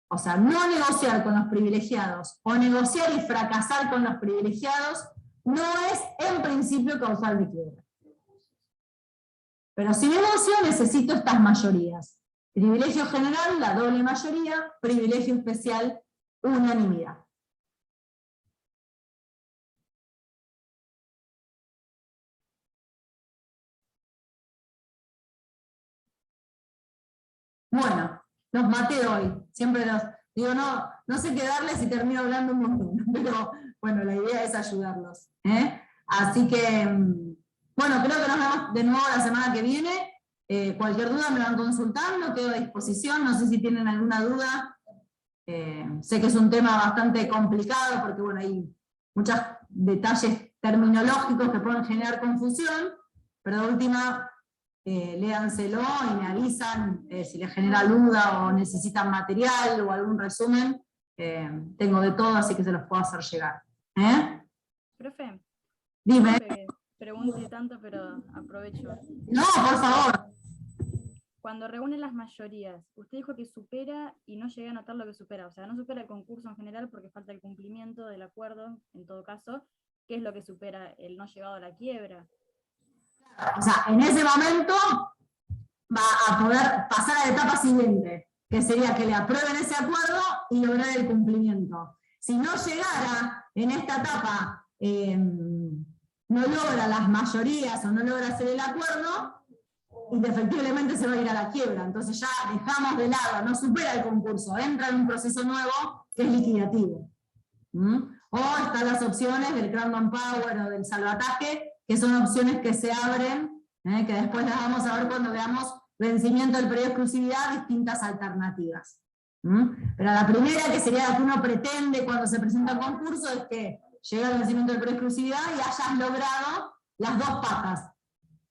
O sea, no negociar con los privilegiados o negociar y fracasar con los privilegiados no es en principio causal de quiebra. Pero si negocio necesito estas mayorías. Privilegio general, la doble mayoría, privilegio especial, unanimidad. Bueno, los maté hoy. Siempre los digo, no sé qué darles y termino hablando un montón, pero bueno, la idea es ayudarlos. Así que, bueno, creo que nos vemos de nuevo la semana que viene. Cualquier duda me van consultando, quedo a disposición, no sé si tienen alguna duda. Sé que es un tema bastante complicado porque bueno, hay muchos detalles terminológicos que pueden generar confusión, pero de última, léanselo y me avisan si les genera duda o necesitan material o algún resumen. Tengo de todo, así que se los puedo hacer llegar. Profe, Dime. pregunte tanto, pero aprovecho. No, por favor. Cuando reúne las mayorías, usted dijo que supera y no llegué a notar lo que supera. O sea, no supera el concurso en general porque falta el cumplimiento del acuerdo, en todo caso. ¿Qué es lo que supera el no llevado a la quiebra? O sea, en ese momento va a poder pasar a la etapa siguiente, que sería que le aprueben ese acuerdo y lograr el cumplimiento. Si no llegara en esta etapa, no logra las mayorías o no logra hacer el acuerdo, indefectiblemente se va a ir a la quiebra. Entonces ya dejamos de lado, no supera el concurso, entra en un proceso nuevo que es liquidativo. O están las opciones del Crandon Power o del salvataje, que son opciones que se abren que después las vamos a ver cuando veamos vencimiento del periodo de exclusividad, distintas alternativas. Pero la primera, que sería la que uno pretende cuando se presenta un concurso, es que llega el vencimiento del periodo de exclusividad y hayas logrado las dos patas.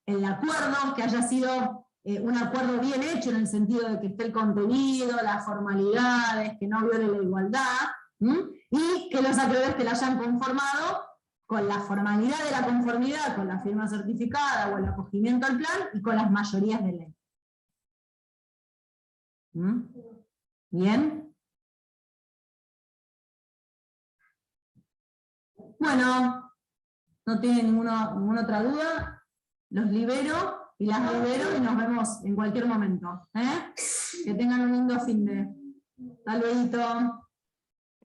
El acuerdo, que haya sido un acuerdo bien hecho en el sentido de que esté el contenido, las formalidades, que no viole la igualdad, y que los acreedores te la hayan conformado con la formalidad de la conformidad, con la firma certificada o el acogimiento al plan y con las mayorías de ley. ¿Bien? Bueno, no tienen ninguna otra duda, los libero y las libero y nos vemos en cualquier momento. Que tengan un lindo fin de. Hasta luego.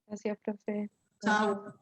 Gracias, profe. Chao.